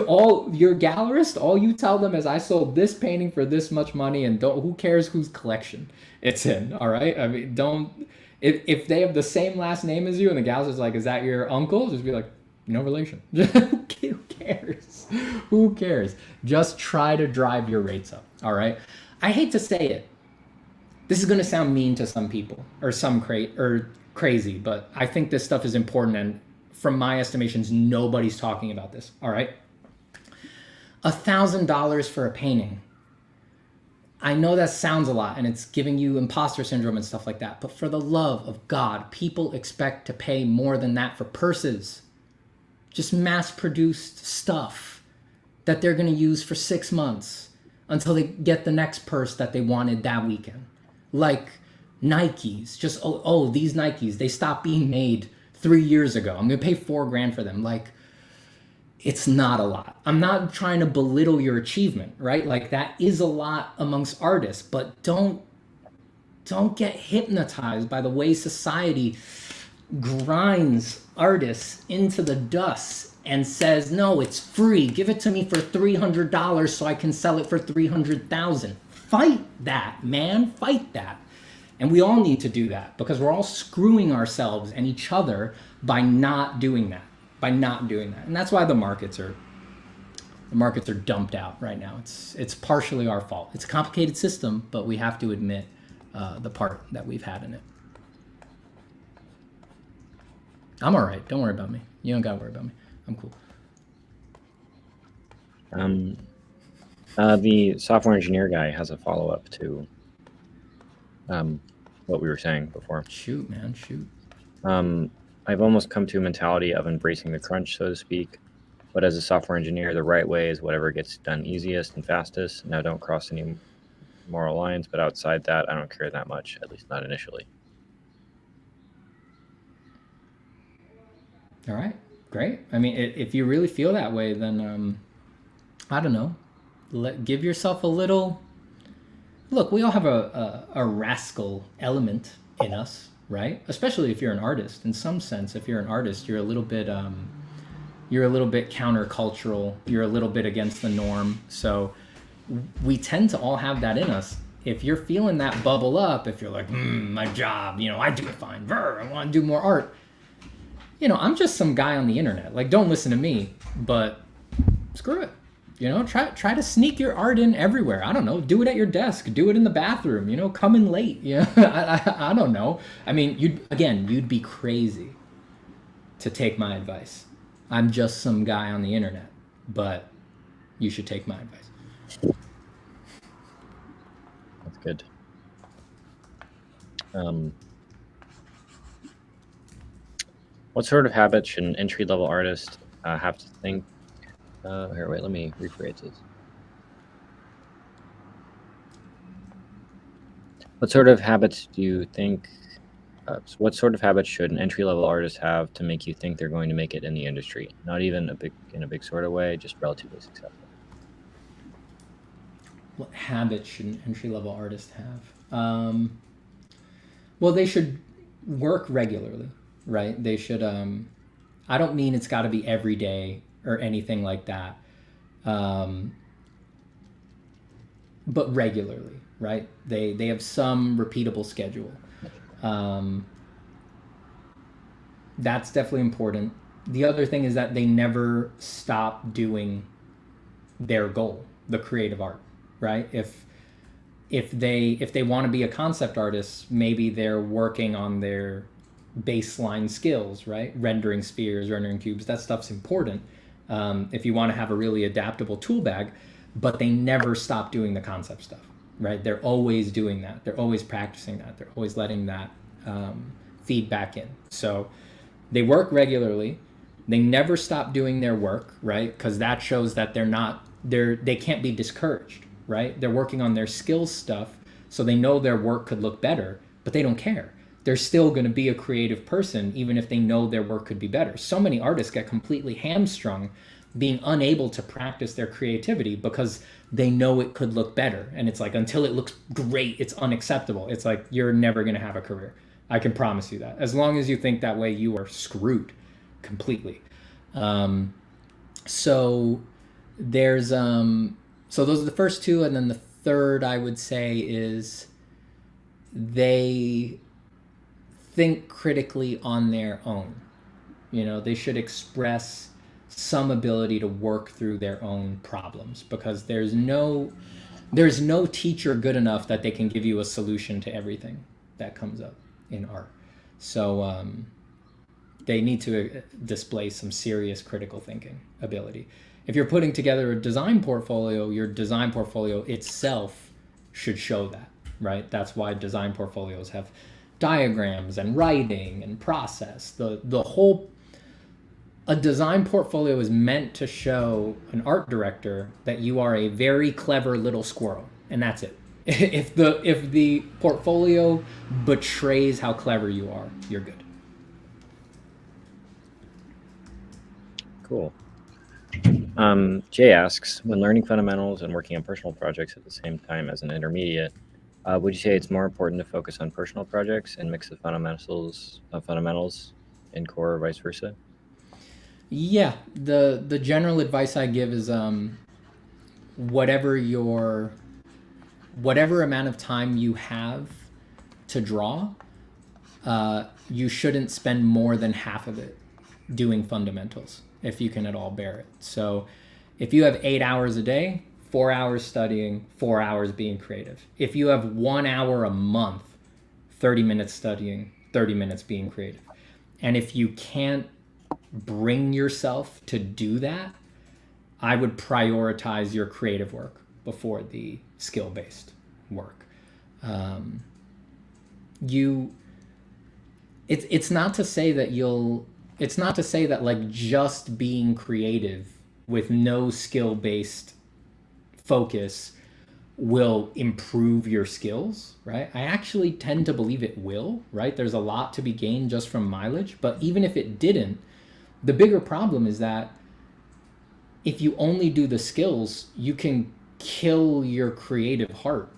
All your gallerist, all you tell them is, I sold this painting for this much money, and who cares whose collection it's in. All right. I mean, don't, if they have the same last name as you and the gallerist is like, is that your uncle? Just be like, no relation. Who cares? Who cares? Just try to drive your rates up. All right. I hate to say it. This is going to sound mean to some people or crazy, but I think this stuff is important. And from my estimations, nobody's talking about this. All right. $1,000 for a painting. I know that sounds a lot and it's giving you imposter syndrome and stuff like that. But for the love of God, people expect to pay more than that for purses. Just mass-produced stuff that they're going to use for 6 months until they get the next purse that they wanted that weekend. Like Nikes. Just, these Nikes, they stopped being made 3 years ago. I'm going to pay $4,000 for them. Like, it's not a lot. I'm not trying to belittle your achievement, right? Like, that is a lot amongst artists, but don't get hypnotized by the way society grinds artists into the dust and says, no, it's free. Give it to me for $300 so I can sell it for $300,000. Fight that, man. Fight that. And we all need to do that because we're all screwing ourselves and each other by not doing that. And that's why the markets are dumped out right now. It's partially our fault. It's a complicated system, but we have to admit the part that we've had in it. I'm all right. Don't worry about me. You don't got to worry about me. I'm cool. The software engineer guy has a follow-up to what we were saying before. Shoot, man, shoot. I've almost come to a mentality of embracing the crunch, so to speak. But as a software engineer, the right way is whatever gets done easiest and fastest. Now, don't cross any moral lines, but outside that, I don't care that much, at least not initially. All right, great. I mean, if you really feel that way, then I don't know. Give yourself a little. Look, we all have a rascal element in us, right? Especially if you're an artist. In some sense, if you're an artist, you're a little bit countercultural. You're a little bit against the norm. So we tend to all have that in us. If you're feeling that bubble up, if you're like, my job, I do it fine. I want to do more art. I'm just some guy on the internet. Like, don't listen to me, but screw it. Try to sneak your art in everywhere. I don't know. Do it at your desk. Do it in the bathroom. Come in late. I don't know. I mean, you'd be crazy to take my advice. I'm just some guy on the internet, but you should take my advice. That's good. What sort of habits should an entry-level artist have to think? Here, wait, let me rephrase this. What sort of habits do you think, what sort of habits should an entry-level artist have to make you think they're going to make it in the industry? Not even in a big sort of way, just relatively successful. What habits should an entry-level artist have? Well, they should work regularly, right? They should, I don't mean it's got to be every day or anything like that, but regularly, right? They have some repeatable schedule. That's definitely important. The other thing is that they never stop doing their goal, the creative art, right? If they want to be a concept artist, maybe they're working on their baseline skills, right? Rendering spheres, rendering cubes, that stuff's important. If you want to have a really adaptable tool bag, but they never stop doing the concept stuff, right? They're always doing that. They're always practicing that. They're always letting that feedback in. So they work regularly. They never stop doing their work, right? Because that shows that they can't be discouraged, right? They're working on their skills stuff, so they know their work could look better, but they don't care. they're still going to be a creative person, even if they know their work could be better. So many artists get completely hamstrung being unable to practice their creativity because they know it could look better. And it's like, until it looks great, it's unacceptable. It's like, you're never going to have a career. I can promise you that. As long as you think that way, you are screwed completely. So there's, so those are the first two. And then the third, I would say, is they think critically on their own. You know, they should express some ability to work through their own problems, because there's no teacher good enough that they can give you a solution to everything that comes up in art. So they need to display some serious critical thinking ability. If you're putting together a design portfolio, your design portfolio itself should show that, right? That's why design portfolios have diagrams and writing and process. The whole, a design portfolio is meant to show an art director that you are a very clever little squirrel, and that's it. If the portfolio betrays how clever you are, you're good. Cool. Jay asks, when learning fundamentals and working on personal projects at the same time as an intermediate, would you say it's more important to focus on personal projects and mix the fundamentals in core, or vice versa? Yeah, the general advice I give is whatever amount of time you have to draw, you shouldn't spend more than half of it doing fundamentals, if you can at all bear it. So if you have 8 hours a day, 4 hours studying, 4 hours being creative. If you have 1 hour a month, 30 minutes studying, 30 minutes being creative. And if you can't bring yourself to do that, I would prioritize your creative work before the skill-based work. It's not to say that like just being creative with no skill-based focus will improve your skills, right? I actually tend to believe it will, right? There's a lot to be gained just from mileage, but even if it didn't, the bigger problem is that if you only do the skills, you can kill your creative heart,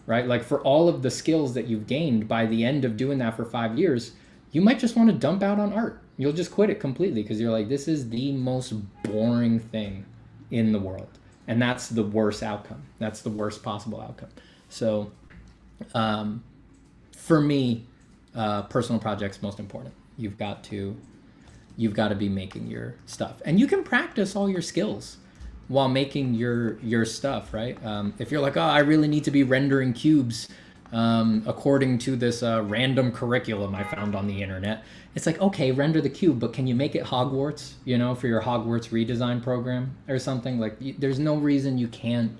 right? Like, for all of the skills that you've gained, by the end of doing that for 5 years, you might just want to dump out on art. You'll just quit it completely because you're like, this is the most boring thing in the world. And that's the worst outcome. That's the worst possible outcome. So for me, personal projects most important. You've got to be making your stuff. And you can practice all your skills while making your stuff, right? If you're like, oh, I really need to be rendering cubes according to this random curriculum I found on the internet. It's like, okay, render the cube, but can you make it Hogwarts, for your Hogwarts redesign program or something? Like, there's no reason you can't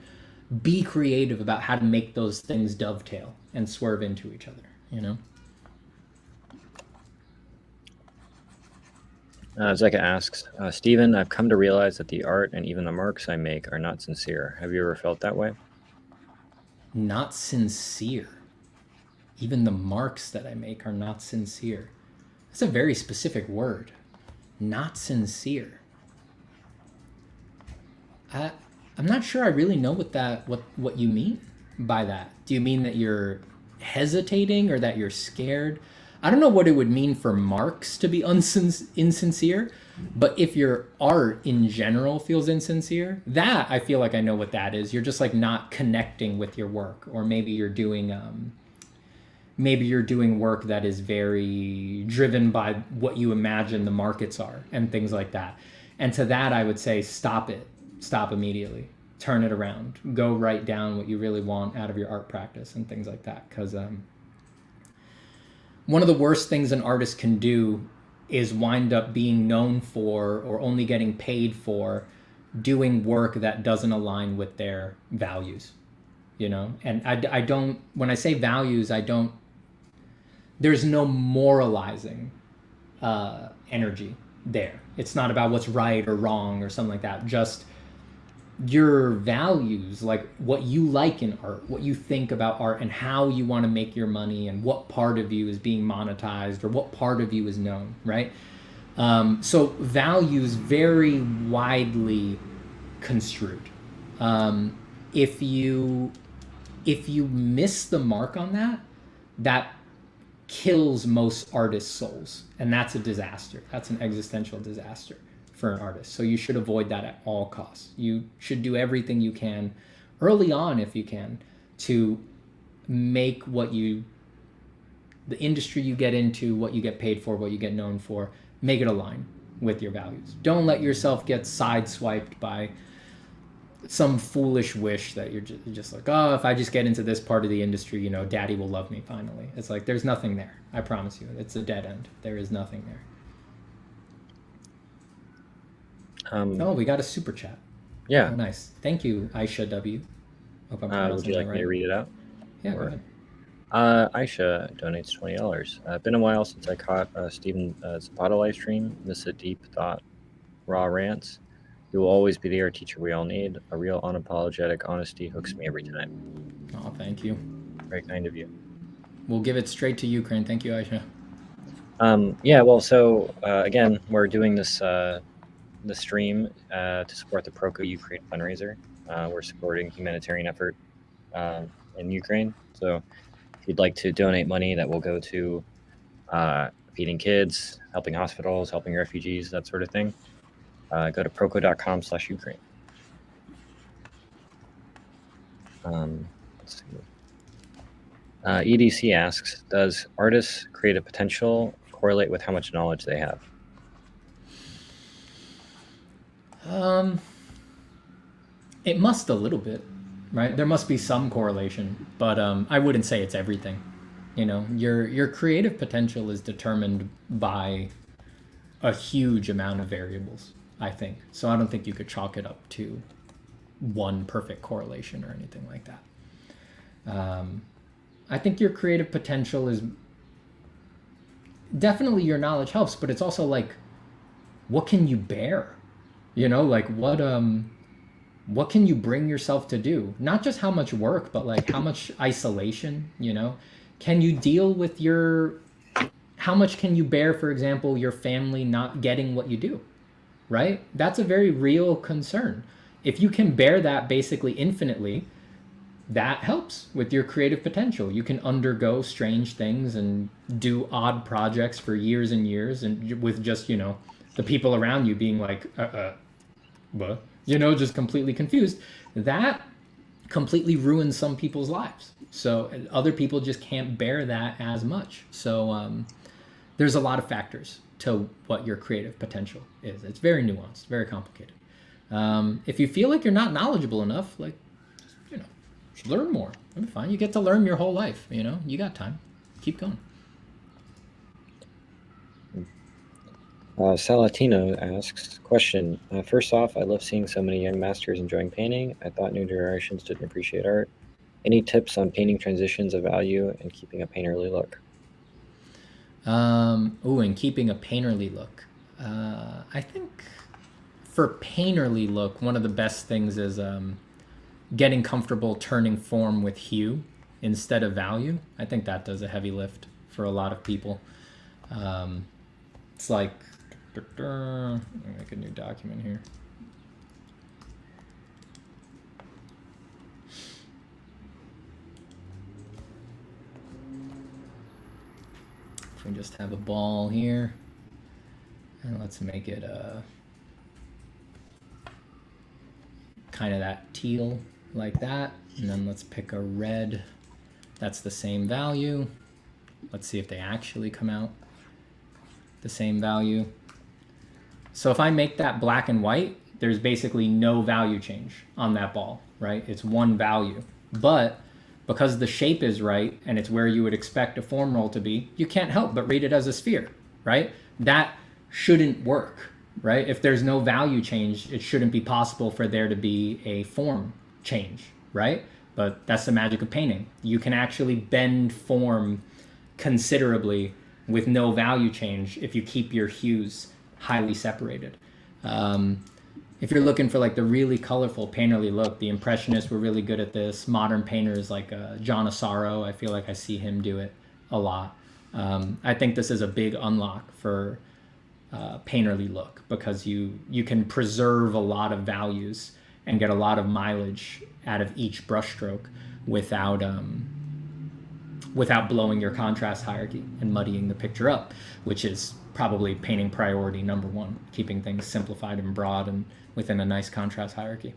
be creative about how to make those things dovetail and swerve into each other, Zeka asks, Stephen, I've come to realize that the art and even the marks I make are not sincere. Have you ever felt that way? Not sincere. Even the marks that I make are not sincere. That's a very specific word. Not sincere. I'm not sure I really know what you mean by that. Do you mean that you're hesitating or that you're scared? I don't know what it would mean for marks to be insincere, but if your art in general feels insincere, that I feel like I know what that is. You're just like not connecting with your work, or maybe you're doing work that is very driven by what you imagine the markets are and things like that. And to that, I would say stop it. Stop immediately. Turn it around. Go write down what you really want out of your art practice and things like that. Because one of the worst things an artist can do is wind up being known for, or only getting paid for, doing work that doesn't align with their values, And I don't, when I say values, there's no moralizing energy there. It's not about what's right or wrong or something like that. Just your values, like what you like in art, what you think about art, and how you want to make your money, and what part of you is being monetized or what part of you is known, right? So values very widely construed. If you miss the mark on that, that kills most artists' souls, and that's a disaster. That's an existential disaster for an artist. So you should avoid that at all costs. You should do everything you can early on, if you can, to make the industry you get into, what you get paid for, what you get known for, make it align with your values. Don't let yourself get sideswiped by some foolish wish that you're just like, oh, if I just get into this part of the industry, you know, daddy will love me finally. It's like, there's nothing there. I promise you. It's a dead end. There is nothing there. Oh, we got a super chat. Yeah. Oh, nice. Thank you, Aisha W. Hope I'm would you like me to read it out? Yeah, go ahead. Aisha donates $20. Been a while since I caught Steven Zapata live stream. This is a deep thought, raw rants. You will always be the art teacher we all need. A real unapologetic honesty hooks me every time. Oh, thank you. Very kind of you. We'll give it straight to Ukraine. Thank you, Aisha. Yeah, well, so again, we're doing this the stream to support the Proko Ukraine fundraiser. We're supporting humanitarian effort in Ukraine. So if you'd like to donate money, that will go to feeding kids, helping hospitals, helping refugees, that sort of thing. Go to proko.com/Ukraine. Let's see. EDC asks, does artists' creative potential correlate with how much knowledge they have? It must a little bit, right? There must be some correlation, but I wouldn't say it's everything. You know, your creative potential is determined by a huge amount of variables, I think. So I don't think you could chalk it up to one perfect correlation or anything like that. I think your creative potential is definitely, your knowledge helps, but it's also like, what can you bear? You know, like what can you bring yourself to do? Not just how much work, but like how much isolation, you know? Can you deal with how much can you bear, for example, your family not getting what you do, right? That's a very real concern. If you can bear that basically infinitely, that helps with your creative potential. You can undergo strange things and do odd projects for years and years, and with just, you know, the people around you being like, what? You know, just completely confused. That completely ruins some people's lives. So other people just can't bear that as much. So there's a lot of factors to what your creative potential is. It's very nuanced, very complicated. If you feel like you're not knowledgeable enough, like, you know, learn more. It'll be fine. You get to learn your whole life, you know? You got time. Keep going. Salatino asks, question, first off, I love seeing so many young masters enjoying painting. I thought new generations didn't appreciate art. Any tips on painting transitions of value and keeping a painterly look? And keeping a painterly look. I think for painterly look, one of the best things is getting comfortable turning form with hue instead of value. I think that does a heavy lift for a lot of people. It's like, let me make a new document here. If we just have a ball here, and let's make it kind of that teal like that, and then let's pick a red that's the same value. Let's see if they actually come out the same value. So if I make that black and white, there's basically no value change on that ball, right? It's one value. But because the shape is right and it's where you would expect a form roll to be, you can't help but read it as a sphere, right? That shouldn't work, right? If there's no value change, it shouldn't be possible for there to be a form change, right? But that's the magic of painting. You can actually bend form considerably with no value change if you keep your hues highly separated. if you're looking for like the really colorful painterly look, the Impressionists were really good at this. Modern painters like John Asaro, I feel like I see him do it a lot. I think this is a big unlock for painterly look, because you can preserve a lot of values and get a lot of mileage out of each brushstroke without blowing your contrast hierarchy and muddying the picture up, which is probably painting priority number one, keeping things simplified and broad and within a nice contrast hierarchy.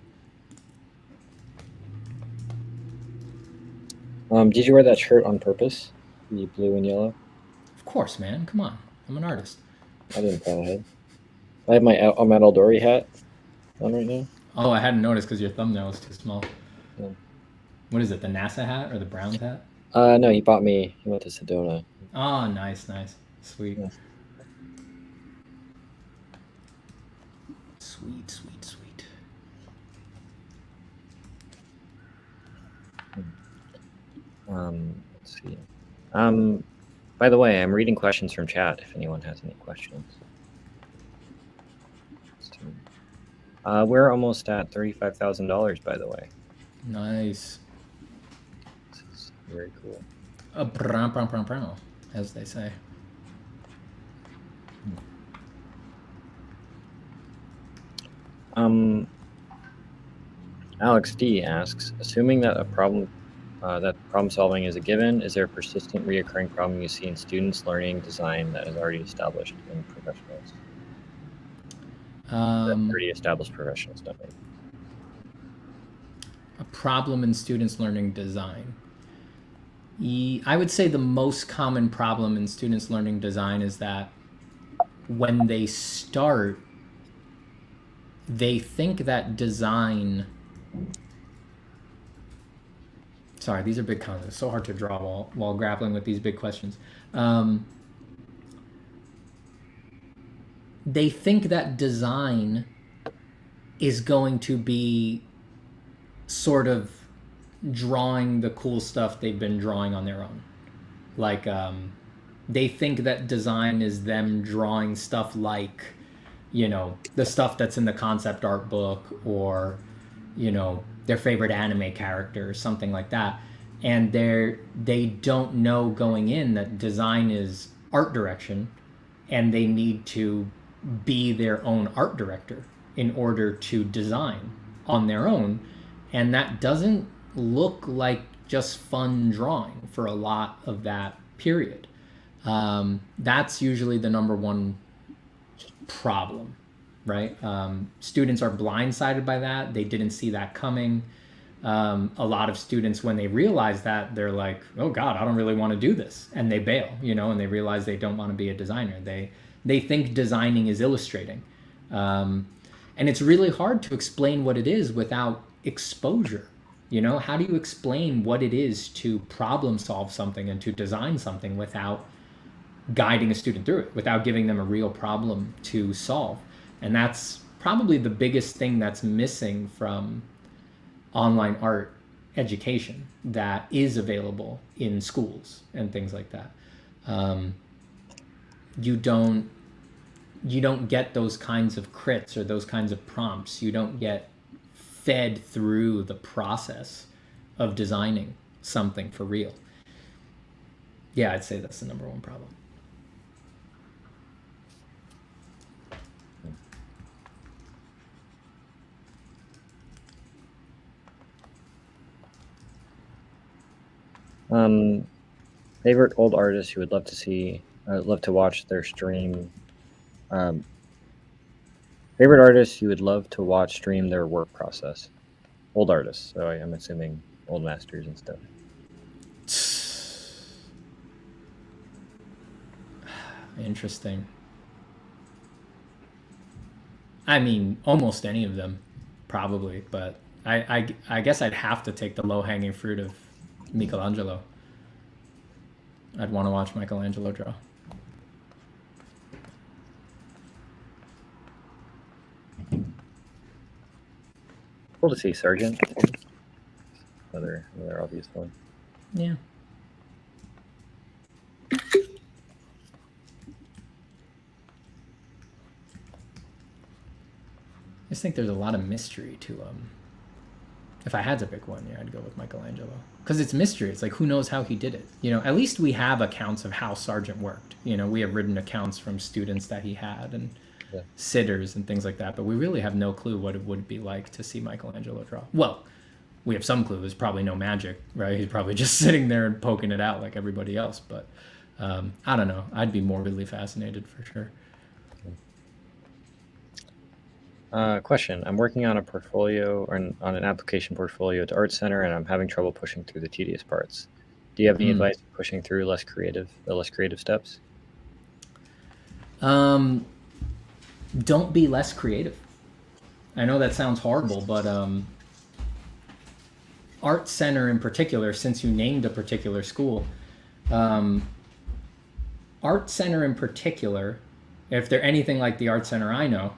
Did you wear that shirt on purpose? The blue and yellow? Of course, man. Come on. I'm an artist. I didn't plan ahead. I have my Ahmad Al-Dori hat on right now. Oh, I hadn't noticed because your thumbnail is too small. Yeah. What is it, the NASA hat or the Browns hat? No, he bought me. He went to Sedona. Oh, nice. Sweet. Yeah. Sweet. Let's see. By the way, I'm reading questions from chat if anyone has any questions. We're almost at $35,000, by the way. Nice. This is very cool. As they say. Alex D asks, assuming that problem solving is a given, is there a persistent reoccurring problem you see in students learning design that is already established in professionals? Already established professionals, don't they? A problem in students learning design. I would say the most common problem in students learning design is that when they start, they think that design... Sorry, these are big concepts. It's so hard to draw while grappling with these big questions. They think that design is going to be sort of drawing the cool stuff they've been drawing on their own. Like, they think that design is them drawing stuff like, you know, the stuff that's in the concept art book, or, you know, their favorite anime character or something like that. And they don't know going in that design is art direction, and they need to be their own art director in order to design on their own. And that doesn't look like just fun drawing for a lot of that period. That's usually the number one problem, right? Students are blindsided by that. They didn't see that coming. A lot of students, when they realize that, they're like, oh God, I don't really want to do this. And they bail, you know, and they realize they don't want to be a designer. They think designing is illustrating. And it's really hard to explain what it is without exposure. You know, how do you explain what it is to problem solve something and to design something without guiding a student through it, without giving them a real problem to solve? And that's probably the biggest thing that's missing from online art education that is available in schools and things like that. You don't get those kinds of crits or those kinds of prompts. You don't get fed through the process of designing something for real. Yeah, I'd say that's the number one problem. Favorite old artists you would love to see, love to watch their stream. Favorite artists you would love to watch stream their work process. Old artists, so I'm assuming old masters and stuff. Interesting. I mean, almost any of them, probably, but I guess I'd have to take the low-hanging fruit of Michelangelo. I'd want to watch Michelangelo draw. Cool to see Sargent. Another obvious one. Yeah. I just think there's a lot of mystery to if I had to pick one, yeah, I'd go with Michelangelo. Because it's mystery. It's like, who knows how he did it? You know, at least we have accounts of how Sargent worked. You know, we have written accounts from students that he had and sitters and things like that. But we really have no clue what it would be like to see Michelangelo draw. Well, we have some clue. There's probably no magic, right? He's probably just sitting there and poking it out like everybody else. But I don't know. I'd be morbidly fascinated for sure. Question. I'm working on a portfolio or on an application portfolio to Art Center, and I'm having trouble pushing through the tedious parts. Do you have any advice for pushing through the less creative steps? Don't be less creative. I know that sounds horrible, but Art Center in particular, since you named a particular school, Art Center in particular, if they're anything like the Art Center I know,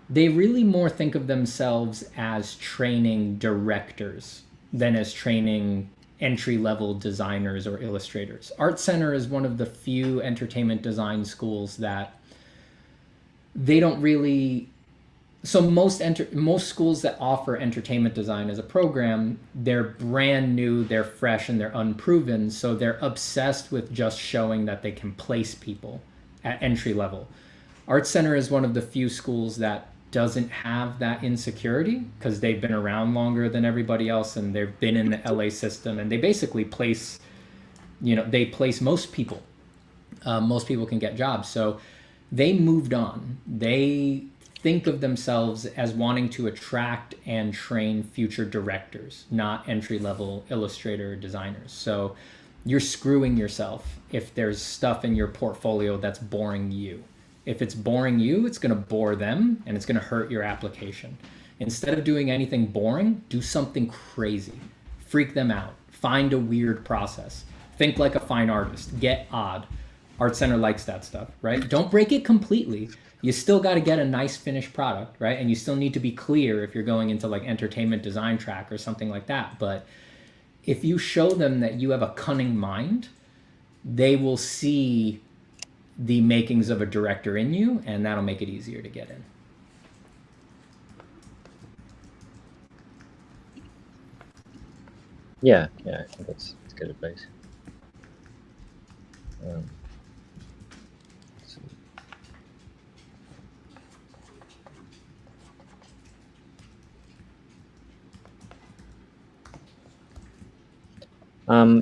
they really more think of themselves as training directors than as training entry-level designers or illustrators. Art Center is one of the few entertainment design schools that they don't really... So most schools that offer entertainment design as a program, they're brand new, they're fresh, and they're unproven, so they're obsessed with just showing that they can place people at entry level. Art Center is one of the few schools that doesn't have that insecurity because they've been around longer than everybody else and they've been in the LA system, and they basically place, they place most people. Most people can get jobs. So they moved on. They think of themselves as wanting to attract and train future directors, not entry-level illustrator designers. So you're screwing yourself if there's stuff in your portfolio that's boring you. If it's boring you, it's going to bore them and it's going to hurt your application. Instead of doing anything boring, do something crazy. Freak them out. Find a weird process. Think like a fine artist. Get odd. Art Center likes that stuff, right? Don't break it completely. You still got to get a nice finished product, right? And you still need to be clear if you're going into like entertainment design track or something like that. But if you show them that you have a cunning mind, they will see the makings of a director in you, and that'll make it easier to get in. Yeah, I think that's good advice. Let's see.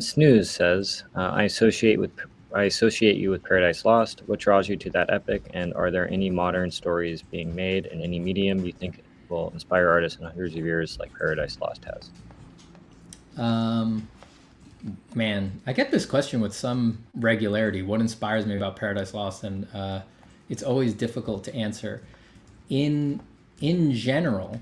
Snooze says, I associate you with Paradise Lost. What draws you to that epic? And are there any modern stories being made in any medium you think will inspire artists in hundreds of years like Paradise Lost has? Man, I get this question with some regularity. What inspires me about Paradise Lost? And it's always difficult to answer. In general,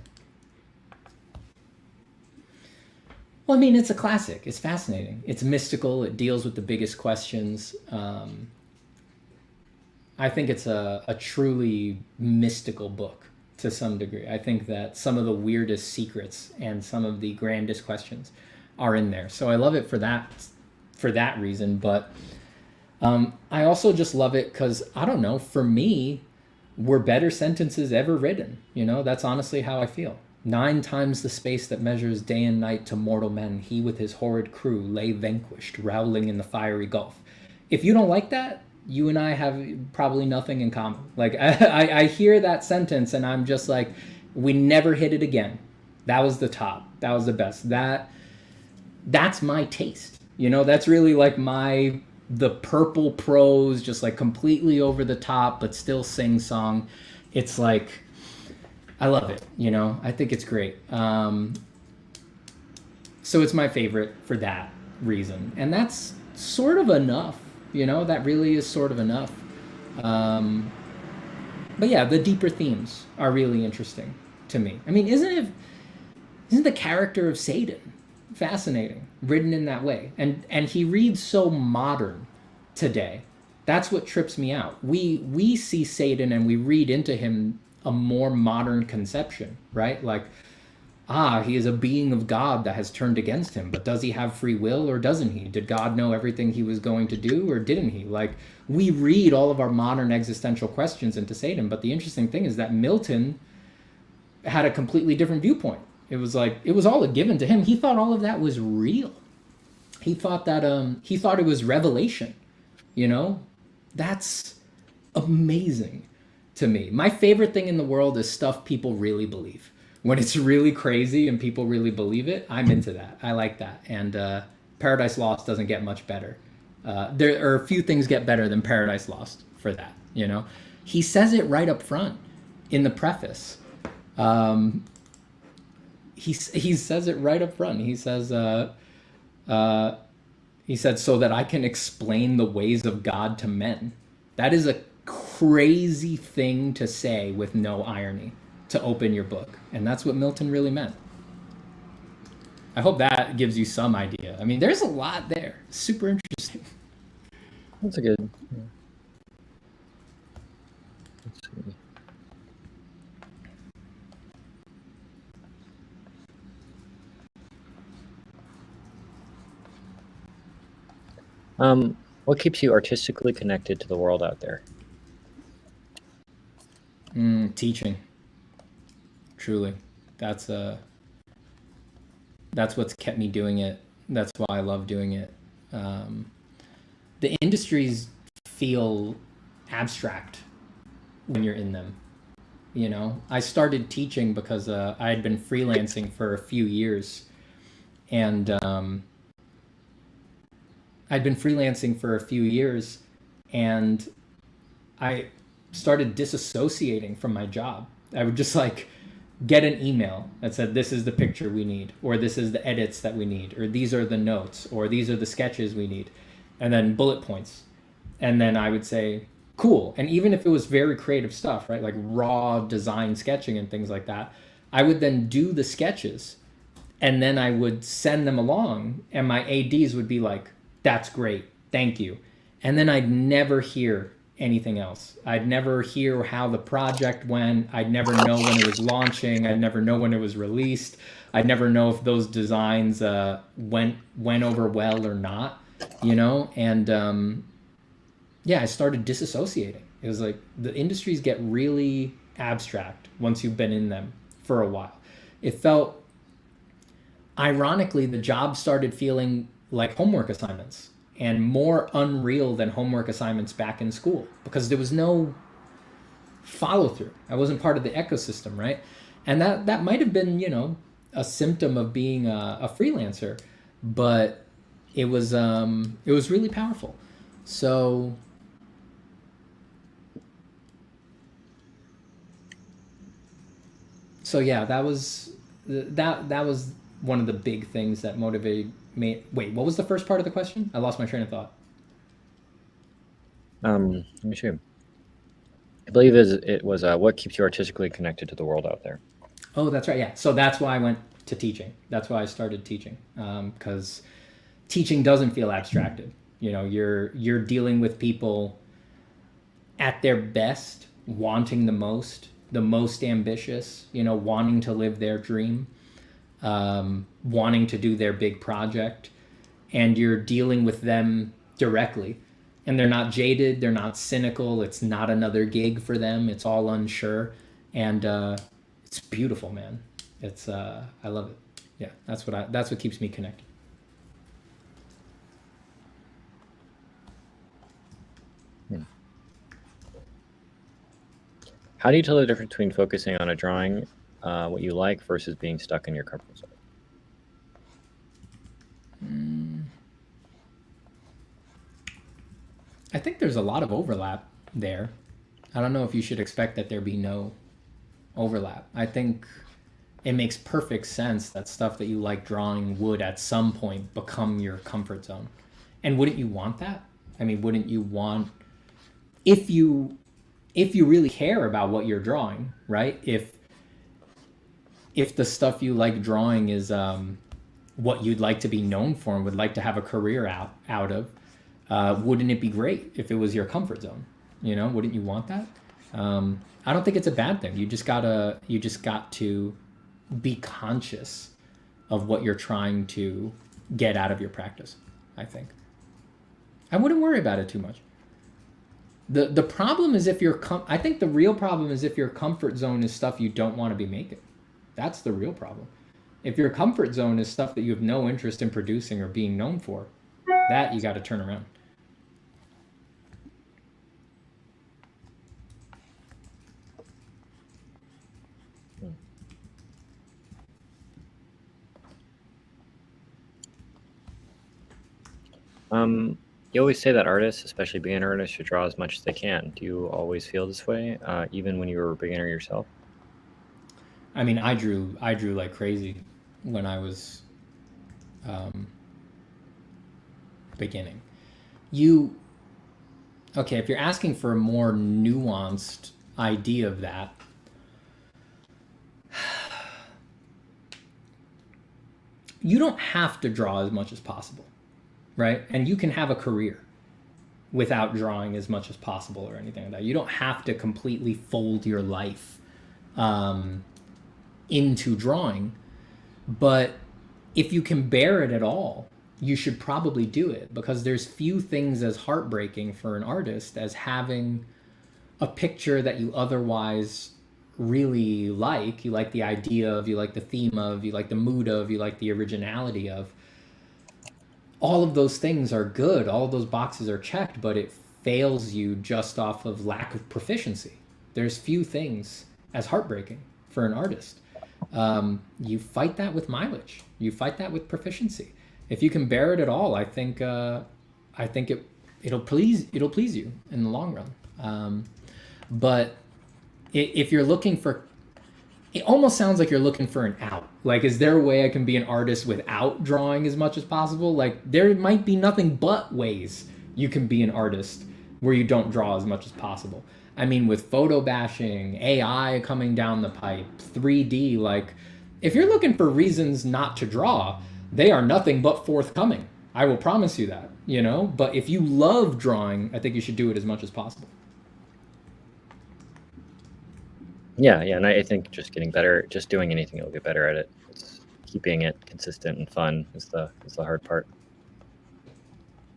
well, I mean, it's a classic. It's fascinating. It's mystical. It deals with the biggest questions. I think it's a truly mystical book to some degree. I think that some of the weirdest secrets and some of the grandest questions are in there. So I love it for that reason. But I also just love it because, I don't know, for me, were better sentences ever written. That's honestly how I feel. 9 times the space that measures day and night to mortal men, he with his horrid crew lay vanquished, rowling in the fiery gulf. If you don't like that, you and I have probably nothing in common. Like, I hear that sentence and I'm just like, we never hit it again. That was the top. That was the best. That's my taste. That's really like the purple prose, just like completely over the top, but still sing song. It's like, I love it, I think it's great. So it's my favorite for that reason. And that's sort of enough, that really is sort of enough. But yeah, the deeper themes are really interesting to me. I mean, isn't the character of Satan fascinating, written in that way? And he reads so modern today. That's what trips me out. We see Satan and we read into him a more modern conception, right? Like he is a being of God that has turned against him, but does he have free will or doesn't he? Did God know everything he was going to do or didn't he? Like, we read all of our modern existential questions into Satan, but the interesting thing is that Milton had a completely different viewpoint. It was like, it was all given to him. He thought all of that was real. He thought that it was revelation, you know? That's amazing to me. My favorite thing in the world is stuff people really believe. When it's really crazy and people really believe it, I'm into that. I like that. And Paradise Lost doesn't get much better. There are a few things get better than Paradise Lost for that, you know? He says it right up front in the preface. He says it right up front. He says, he said, so that I can explain the ways of God to men. That is a crazy thing to say with no irony, to open your book. And that's what Milton really meant. I hope that gives you some idea. I mean, there's a lot there. Super interesting. That's a good. Yeah. Let's see. What keeps you artistically connected to the world out there? Teaching. Truly. That's what's kept me doing it. That's why I love doing it. The industries feel abstract when you're in them. You know, I started teaching because I had been freelancing for a few years, and I started disassociating from my job. I would just like get an email that said, this is the picture we need, or this is the edits that we need, or these are the notes, or these are the sketches we need, and then bullet points. And then I would say, cool. And even if it was very creative stuff, right, like raw design sketching and things like that, I would then do the sketches and then I would send them along, and my ADs would be like, that's great, thank you. And then I'd never hear anything else. I'd never hear how the project went. I'd never know when it was launching. I'd never know when it was released. I'd never know if those designs went over well or not, you know? And yeah, I started disassociating. It was like the industries get really abstract once you've been in them for a while. It felt, ironically, the job started feeling like homework assignments, and more unreal than homework assignments back in school, because there was no follow through. I wasn't part of the ecosystem, right? And that might have been, you know, a symptom of being a freelancer, but it was really powerful. So yeah, that was one of the big things that motivated me. Wait, what was the first part of the question? I lost my train of thought. Let me see. I believe it was what keeps you artistically connected to the world out there. Oh, that's right. Yeah. So that's why I went to teaching. That's why I started teaching, because teaching doesn't feel abstracted. You know, you're dealing with people at their best, wanting the most ambitious, you know, wanting to live their dream, wanting to do their big project, and you're dealing with them directly. And they're not jaded, they're not cynical, it's not another gig for them, it's all unsure. And it's beautiful, man. It's I love it. Yeah, that's what keeps me connected. How do you tell the difference between focusing on a drawing, what you like, versus being stuck in your comfort zone? I think there's a lot of overlap there. I don't know if you should expect that there be no overlap. I think it makes perfect sense that stuff that you like drawing would at some point become your comfort zone. And wouldn't you want that? I mean, wouldn't you want, if you really care about what you're drawing, right? If the stuff you like drawing is what you'd like to be known for and would like to have a career out of, wouldn't it be great if it was your comfort zone? You know, wouldn't you want that? I don't think it's a bad thing. You just got to be conscious of what you're trying to get out of your practice. I think I wouldn't worry about it too much. The problem is if I think the real problem is if your comfort zone is stuff you don't want to be making. That's the real problem. If your comfort zone is stuff that you have no interest in producing or being known for, that you got to turn around. You always say that artists, especially beginner artists, should draw as much as they can. Do you always feel this way, even when you were a beginner yourself? I mean, I drew like crazy when I was beginning. Okay, if you're asking for a more nuanced idea of that, you don't have to draw as much as possible, right? And you can have a career without drawing as much as possible or anything like that. You don't have to completely fold your life into drawing, but if you can bear it at all, you should probably do it, because there's few things as heartbreaking for an artist as having a picture that you otherwise really like. You like the idea of, you like the theme of, you like the mood of, you like the originality of. All of those things are good. All of those boxes are checked, but it fails you just off of lack of proficiency. There's few things as heartbreaking for an artist. You fight that with mileage. You fight that with proficiency. If you can bear it at all, I think it'll please you in the long run. But if you're looking for, it almost sounds like you're looking for an out. Like, is there a way I can be an artist without drawing as much as possible? Like, there might be nothing but ways you can be an artist where you don't draw as much as possible. I mean, with photo bashing, AI coming down the pipe, 3D, like, if you're looking for reasons not to draw, they are nothing but forthcoming. I will promise you that, you know? But if you love drawing, I think you should do it as much as possible. Yeah, and I think just getting better, just doing anything, you'll get better at it. It's keeping it consistent and fun is the hard part.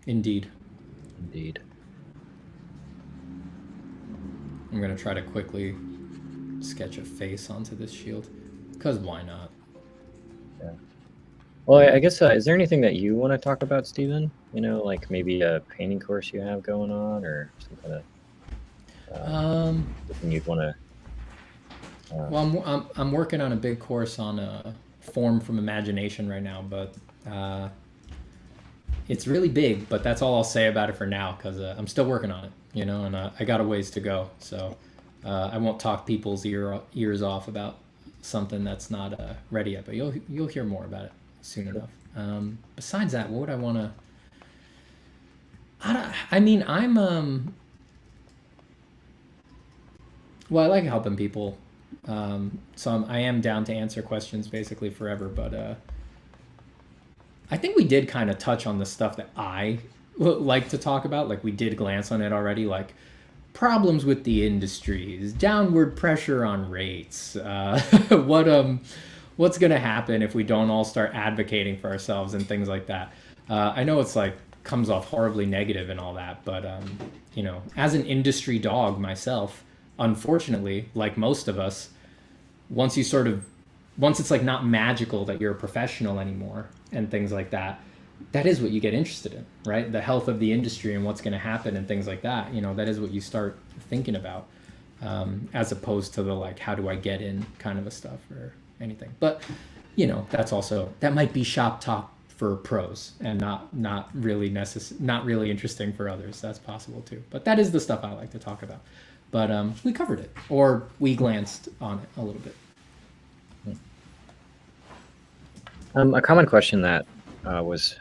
Indeed. I'm gonna try to quickly sketch a face onto this shield, because why not? Yeah. Well, I guess, is there anything that you want to talk about, Steven? You know, like maybe a painting course you have going on, or some kind of something you'd want to. Well, I'm working on a big course on form from imagination right now, but it's really big. But that's all I'll say about it for now, because I'm still working on it, you know, and I got a ways to go. So I won't talk people's ears off about something that's not ready yet. But you'll hear more about it soon enough. Besides that, what would I want to? I mean, well, I like helping people. So I am down to answer questions basically forever, but I think we did kind of touch on the stuff that I like to talk about. Like, we did glance on it already, like problems with the industries, downward pressure on rates, what's going to happen if we don't all start advocating for ourselves and things like that. I know it's like comes off horribly negative and all that, but you know, as an industry dog myself, unfortunately, like most of us, once it's like not magical that you're a professional anymore and things like that, that is what you get interested in, right? The health of the industry and what's going to happen and things like that. You know, that is what you start thinking about, as opposed to the like, how do I get in kind of a stuff or anything. But, you know, that might be shop talk for pros and not really interesting for others. That's possible too. But that is the stuff I like to talk about. But we covered it, or we glanced on it a little bit. A common question that has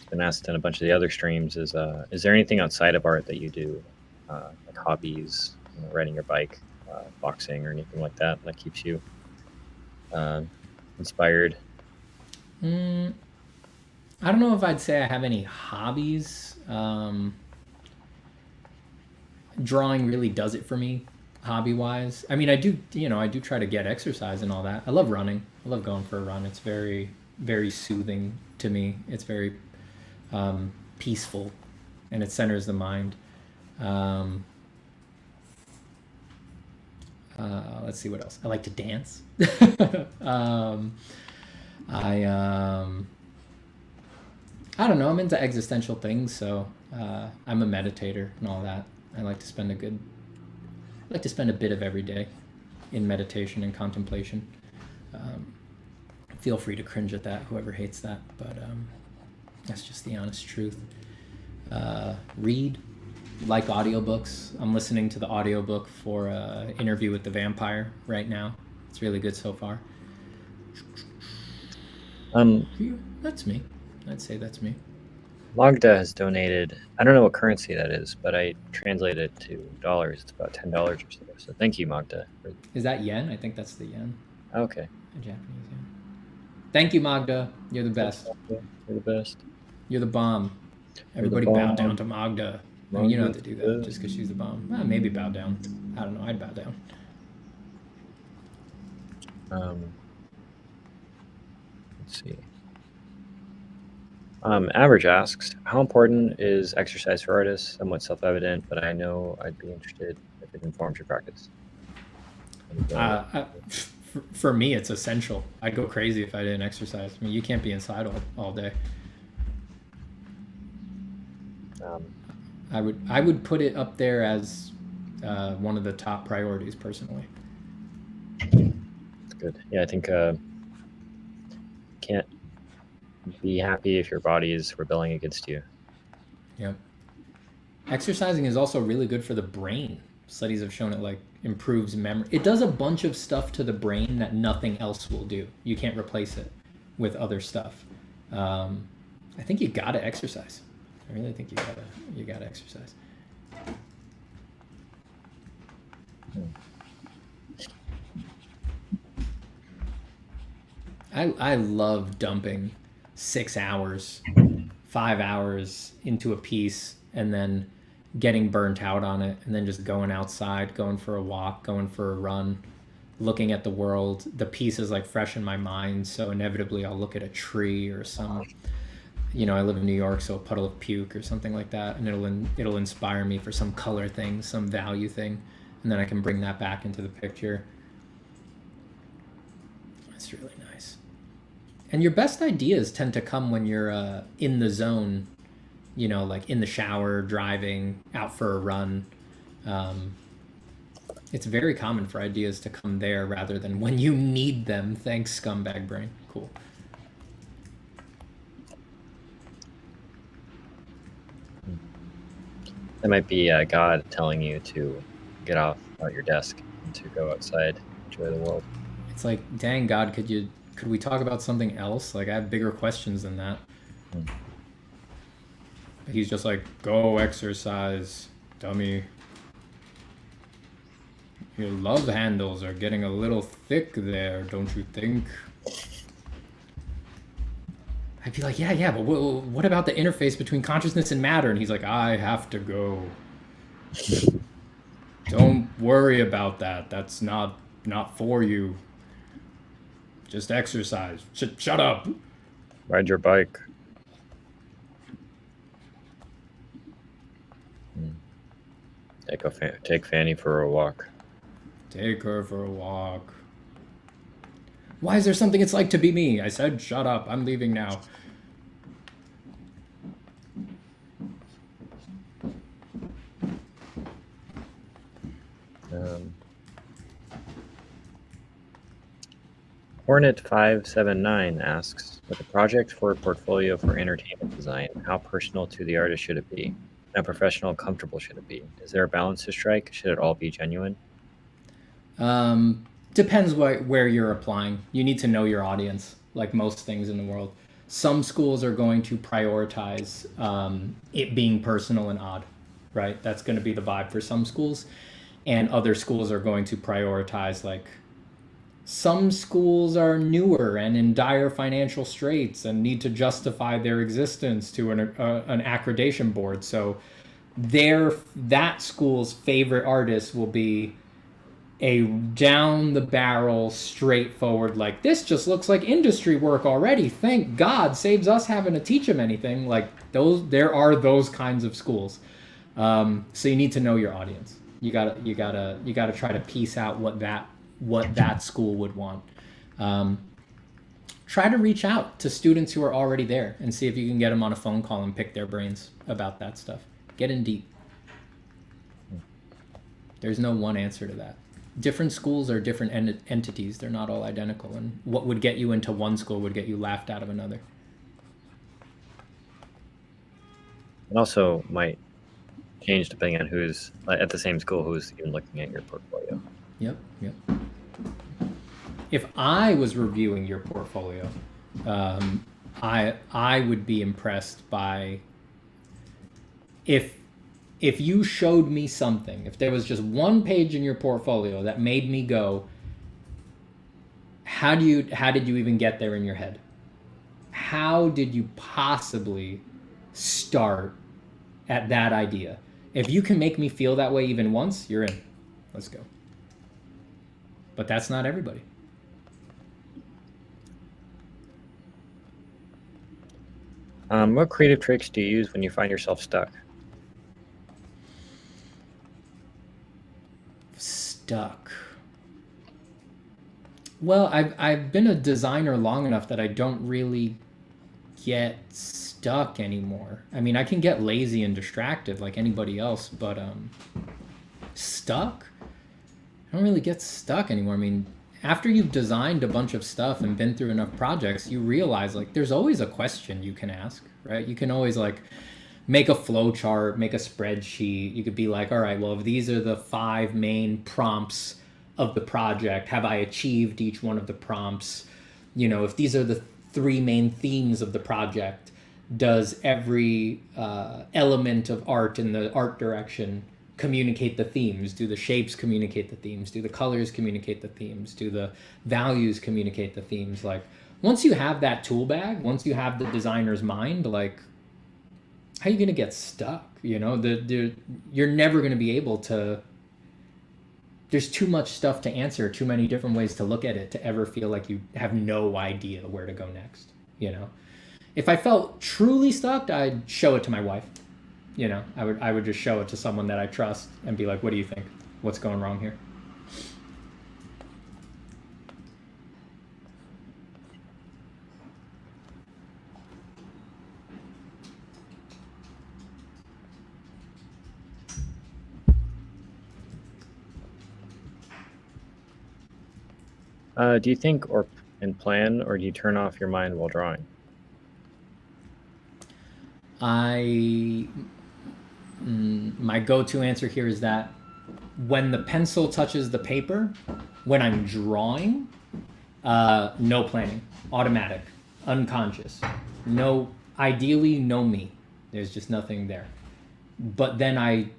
been asked in a bunch of the other streams is there anything outside of art that you do, like hobbies, you know, riding your bike, boxing, or anything like that keeps you inspired? I don't know if I'd say I have any hobbies. Drawing really does it for me. hobby wise. I mean, I do try to get exercise and all that. I love running. I love going for a run. It's very, very soothing to me. It's very peaceful, and it centers the mind. Let's see what else. I like to dance. I don't know. I'm into existential things, so I'm a meditator and all that. I like to spend a bit of every day in meditation and contemplation. Feel free to cringe at that, whoever hates that, but that's just the honest truth. Read, like audiobooks. I'm listening to the audiobook for Interview with the Vampire right now. It's really good so far. That's me. I'd say that's me. Magda has donated, I don't know what currency that is, but I translate it to dollars. It's about $10 or so. So thank you, Magda. Is that yen? I think that's the yen. Okay. A Japanese yen. Thank you, Magda. You're the best. You're the best. You're the bomb. Everybody bow down to Magda. I mean, you don't have to do that just because she's the bomb. Well, maybe bow down. I don't know. I'd bow down. Let's see. Average asks, how important is exercise for artists? Somewhat self-evident, but I know I'd be interested if it informs your practice. For me, it's essential. I'd go crazy if I didn't exercise. I mean, you can't be inside all day. I would put it up there as one of the top priorities personally. That's good. Yeah, I think can't be happy if your body is rebelling against you. Yep. Exercising is also really good for the brain. Studies have shown it like improves memory. It does a bunch of stuff to the brain that nothing else will do. You can't replace it with other stuff. I think you gotta exercise. I really think you gotta exercise. I love dumping 6 hours, 5 hours into a piece and then getting burnt out on it and then just going outside, going for a walk, going for a run, looking at the world. The piece is like fresh in my mind, so inevitably I'll look at a tree or some, I live in New York, so a puddle of puke or something like that, and it'll inspire me for some color thing, some value thing, and then I can bring that back into the picture. That's really nice. And your best ideas tend to come when you're in the zone, like in the shower, driving, out for a run. It's very common for ideas to come there rather than when you need them. Thanks, scumbag brain. Cool. That might be God telling you to get off your desk and to go outside, enjoy the world. It's like, dang, God, could we talk about something else? Like, I have bigger questions than that. But he's just like, go exercise, dummy. Your love handles are getting a little thick there, don't you think? I'd be like, yeah, but what about the interface between consciousness and matter? And he's like, I have to go. Don't worry about that. That's not for you. Just exercise. Shut up. Ride your bike. Take Fanny for a walk. Take her for a walk. Why is there something it's like to be me? I said, shut up. I'm leaving now. Hornet579 asks, with a project for a portfolio for entertainment design, how personal to the artist should it be? How professional and comfortable should it be? Is there a balance to strike? Should it all be genuine? Depends where you're applying. You need to know your audience, like most things in the world. Some schools are going to prioritize it being personal and odd, right? That's going to be the vibe for some schools. And other schools are going to prioritize, like, some schools are newer and in dire financial straits and need to justify their existence to an accreditation board. So that school's favorite artist will be a down the barrel, straightforward, like, this just looks like industry work already. Thank God, saves us having to teach them anything. Like, there are those kinds of schools. So you need to know your audience. You gotta try to piece out what that school would want. Try to reach out to students who are already there and see if you can get them on a phone call and pick their brains about that stuff. Get in deep. There's no one answer to that. Different schools are different entities. They're not all identical. And what would get you into one school would get you laughed out of another. And also might change depending on who's at the same school who's even looking at your portfolio. Yep. If I was reviewing your portfolio, I would be impressed by if you showed me something, if there was just one page in your portfolio that made me go, how did you even get there in your head? How did you possibly start at that idea? If you can make me feel that way even once, you're in. Let's go. But that's not everybody. What creative tricks do you use when you find yourself stuck? Stuck. Well, I've been a designer long enough that I don't really get stuck anymore. I mean, I can get lazy and distracted like anybody else, but stuck? I don't really get stuck anymore. I mean, after you've designed a bunch of stuff and been through enough projects, you realize like there's always a question you can ask, right? You can always like make a flow chart, make a spreadsheet. You could be like, all right, well, if these are the 5 main prompts of the project, have I achieved each one of the prompts? You know, if these are the 3 main themes of the project, does every element of art in the art direction communicate the themes? Do the shapes communicate the themes? Do the colors communicate the themes? Do the values communicate the themes? Like, once you have that tool bag, once you have the designer's mind, like, how are you going to get stuck? You know, you're never going to be able to. There's too much stuff to answer, too many different ways to look at it to ever feel like you have no idea where to go next. You know, if I felt truly stuck, I'd show it to my wife. You know, I would just show it to someone that I trust and be like, what do you think? What's going wrong here? Do you think and plan, or do you turn off your mind while drawing? My go-to answer here is that when the pencil touches the paper, when I'm drawing, no planning, automatic, unconscious, ideally no me. There's just nothing there. But then I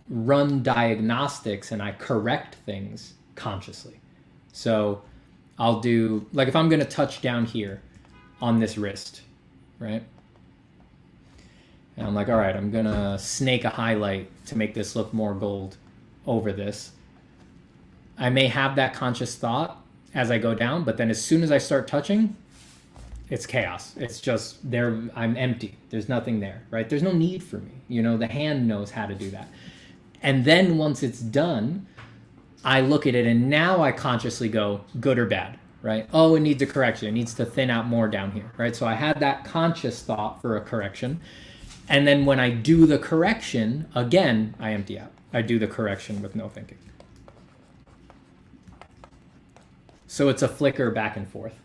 run diagnostics and I correct things consciously. So I'll do, like, if I'm going to touch down here on this wrist, right? And I'm like, all right, I'm going to snake a highlight to make this look more gold over this. I may have that conscious thought as I go down, but then as soon as I start touching, it's chaos. It's just there. I'm empty. There's nothing there, right? There's no need for me. You know, the hand knows how to do that. And then once it's done, I look at it and now I consciously go good or bad, right? Oh, it needs a correction. It needs to thin out more down here, right? So I had that conscious thought for a correction. And then when I do the correction, again, I empty out. I do the correction with no thinking. So it's a flicker back and forth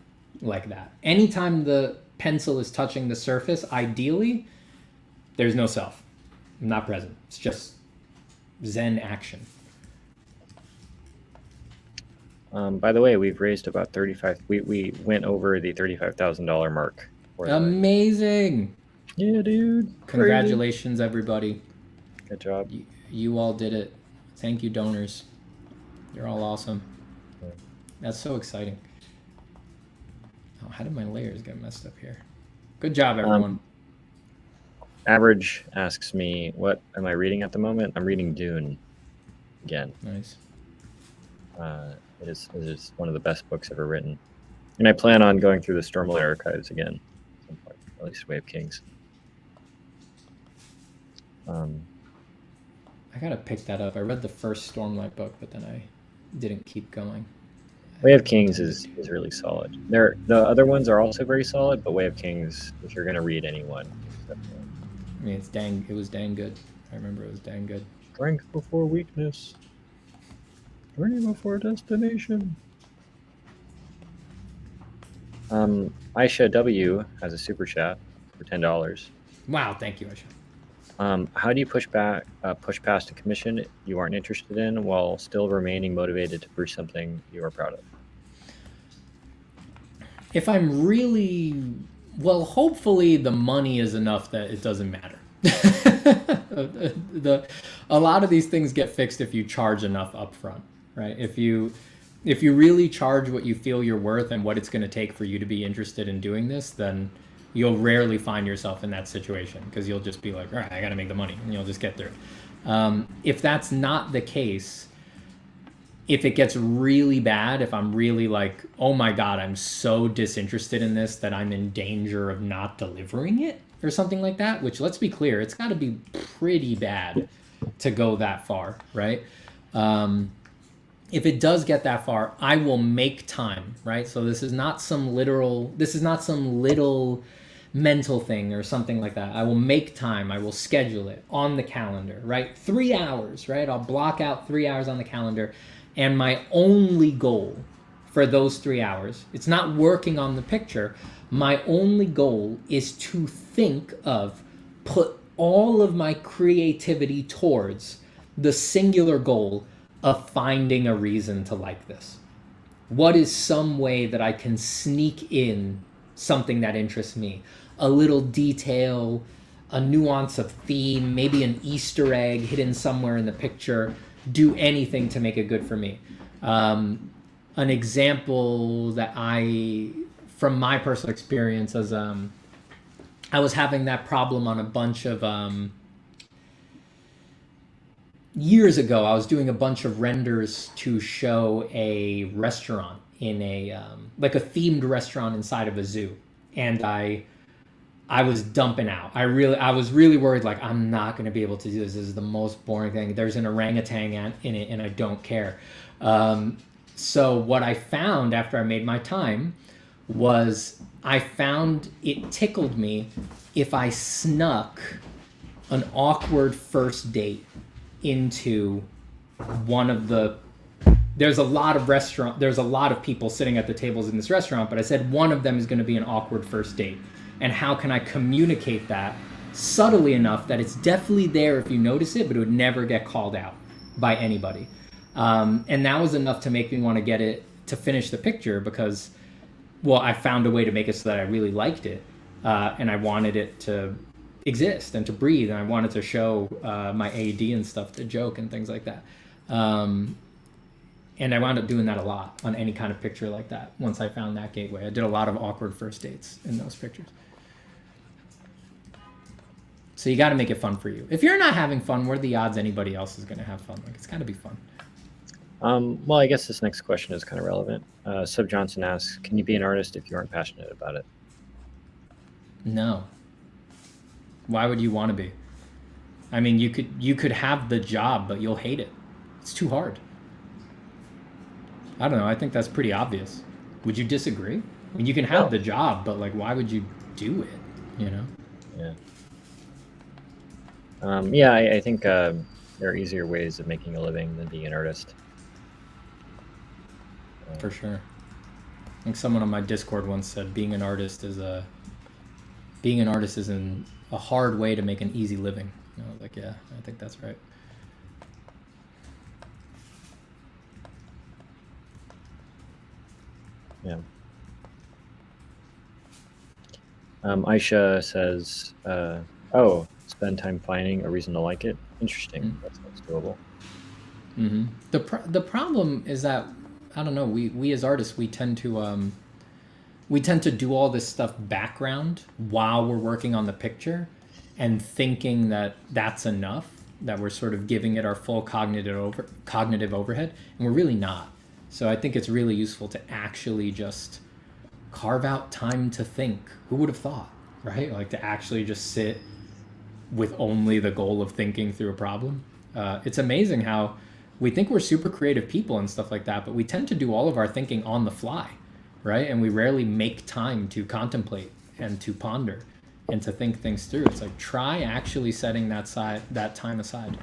like that. Anytime the pencil is touching the surface, ideally, there's no self. I'm not present. It's just Zen action. By the way, we've raised about 35. We went over the $35,000 mark. Amazing. Yeah, dude. Congratulations, everybody. Good job. You all did it. Thank you, donors. You're all awesome. Yeah. That's so exciting. Oh, how did my layers get messed up here? Good job, everyone. Average asks me, what am I reading at the moment? I'm reading Dune again. Nice. It is one of the best books ever written. And I plan on going through the Stormlight archives again at some point, at least Way of Kings. I gotta pick that up. I read the first Stormlight book, but then I didn't keep going. Way of Kings is really solid. The other ones are also very solid, but Way of Kings, if you're gonna read anyone, definitely. I mean, it was dang good. I remember it was dang good. Strength before weakness. Journey before destination. Aisha W has a super chat for $10. Wow, thank you, Aisha. How do you push past a commission you aren't interested in while still remaining motivated to produce something you are proud of? If I'm really, well, hopefully the money is enough that it doesn't matter. A lot of these things get fixed if you charge enough upfront, right? If you really charge what you feel you're worth and what it's going to take for you to be interested in doing this, then you'll rarely find yourself in that situation, because you'll just be like, all right, I got to make the money, and you'll just get through it. If that's not the case, if it gets really bad, if I'm really like, oh my God, I'm so disinterested in this that I'm in danger of not delivering it or something like that, which, let's be clear, it's got to be pretty bad to go that far, right? If it does get that far, I will make time, right? So this is not some little mental thing or something like that. I will make time. I will schedule it on the calendar, right? 3 hours, right? I'll block out 3 hours on the calendar. And my only goal for those 3 hours, it's not working on the picture. My only goal is to put all of my creativity towards the singular goal of finding a reason to like this. What is some way that I can sneak in something that interests me? A little detail, a nuance of theme, maybe an Easter egg hidden somewhere in the picture. Do anything to make it good for me. An example that from my personal experience, as I was having that problem on a bunch of years ago. I was doing a bunch of renders to show a restaurant in a like a themed restaurant inside of a zoo, and I was dumping out. I was really worried, like, I'm not going to be able to do this. This is the most boring thing. There's an orangutan in it, and I don't care. So what I found after I made my time was I found it tickled me if I snuck an awkward first date into one of the... There's a lot of people sitting at the tables in this restaurant, but I said one of them is going to be an awkward first date. And how can I communicate that subtly enough that it's definitely there if you notice it, but it would never get called out by anybody. And that was enough to make me want to get it to finish the picture because, well, I found a way to make it so that I really liked it. And I wanted it to exist and to breathe. And I wanted to show my AD and stuff to joke and things like that. And I wound up doing that a lot on any kind of picture like that. Once I found that gateway, I did a lot of awkward first dates in those pictures. So you got to make it fun for you. If you're not having fun, what are the odds anybody else is going to have fun? Like, it's got to be fun. Well, I guess this next question is kind of relevant. Sub Johnson asks, can you be an artist if you aren't passionate about it? No. Why would you want to be? I mean, you could have the job, but you'll hate it. It's too hard. I don't know. I think that's pretty obvious. Would you disagree? I mean, you can have the job, but like, why would you do it? You know? Yeah. Yeah, I think there are easier ways of making a living than being an artist. For sure. I think someone on my Discord once said being an artist is a hard way to make an easy living. And I was like, yeah, I think that's right. Yeah. Aisha says, spend time finding a reason to like it. Interesting. Mm-hmm. That's doable. Mm-hmm. The problem is that, I don't know, we as artists, we tend to do all this stuff background while we're working on the picture and thinking that that's enough, that we're sort of giving it our full cognitive overhead, and we're really not. So I think it's really useful to actually just carve out time to think. Who would have thought, right? Like to actually just sit with only the goal of thinking through a problem. It's amazing how we think we're super creative people and stuff like that, but we tend to do all of our thinking on the fly, right? And we rarely make time to contemplate and to ponder and to think things through. It's like try actually setting that time aside.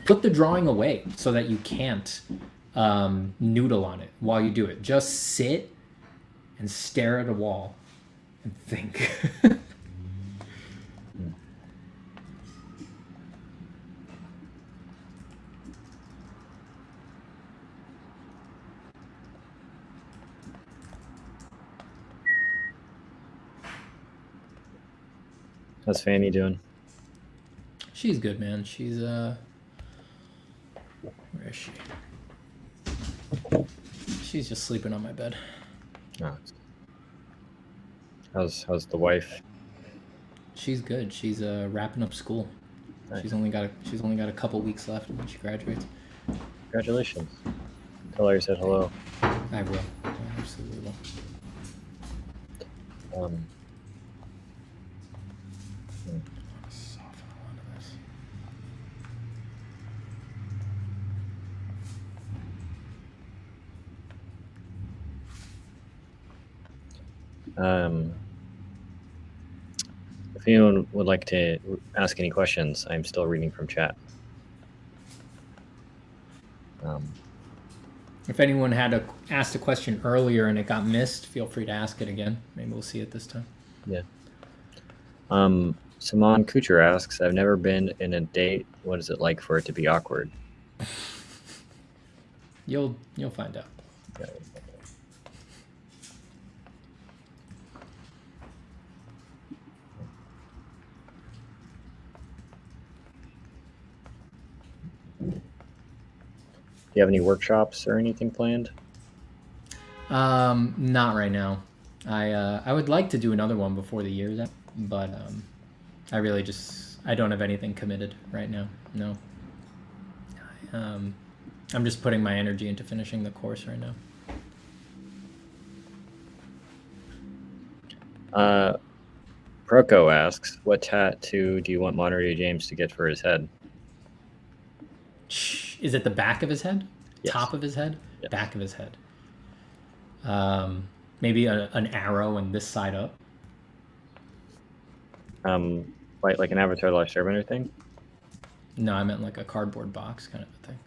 Put the drawing away so that you can't noodle on it while you do it. Just sit and stare at a wall and think. How's Fanny doing? She's good, man. She's where is she? She's just sleeping on my bed. Oh, how's the wife? She's good. She's wrapping up school. Nice. She's only got a couple weeks left when she graduates. Congratulations. Tell her I said hello. I will. I absolutely will. If anyone would like to ask any questions, I'm still reading from chat. If anyone had asked a question earlier and it got missed, feel free to ask it again. Maybe we'll see it this time. Yeah. Saman Kucher asks, I've never been in a date. What is it like for it to be awkward? You'll find out. Yeah. Do you have any workshops or anything planned? Not right now. I would like to do another one before the year's out, but I don't have anything committed right now. No. I'm just putting my energy into finishing the course right now. Proko asks, what tattoo do you want Monterey James to get for his head? Is it the back of his head? Yes. Top of his head? Yes. Back of his head. Maybe an arrow and this side up. Like an Avatar: The Last Airbender thing? No, I meant like a cardboard box kind of a thing.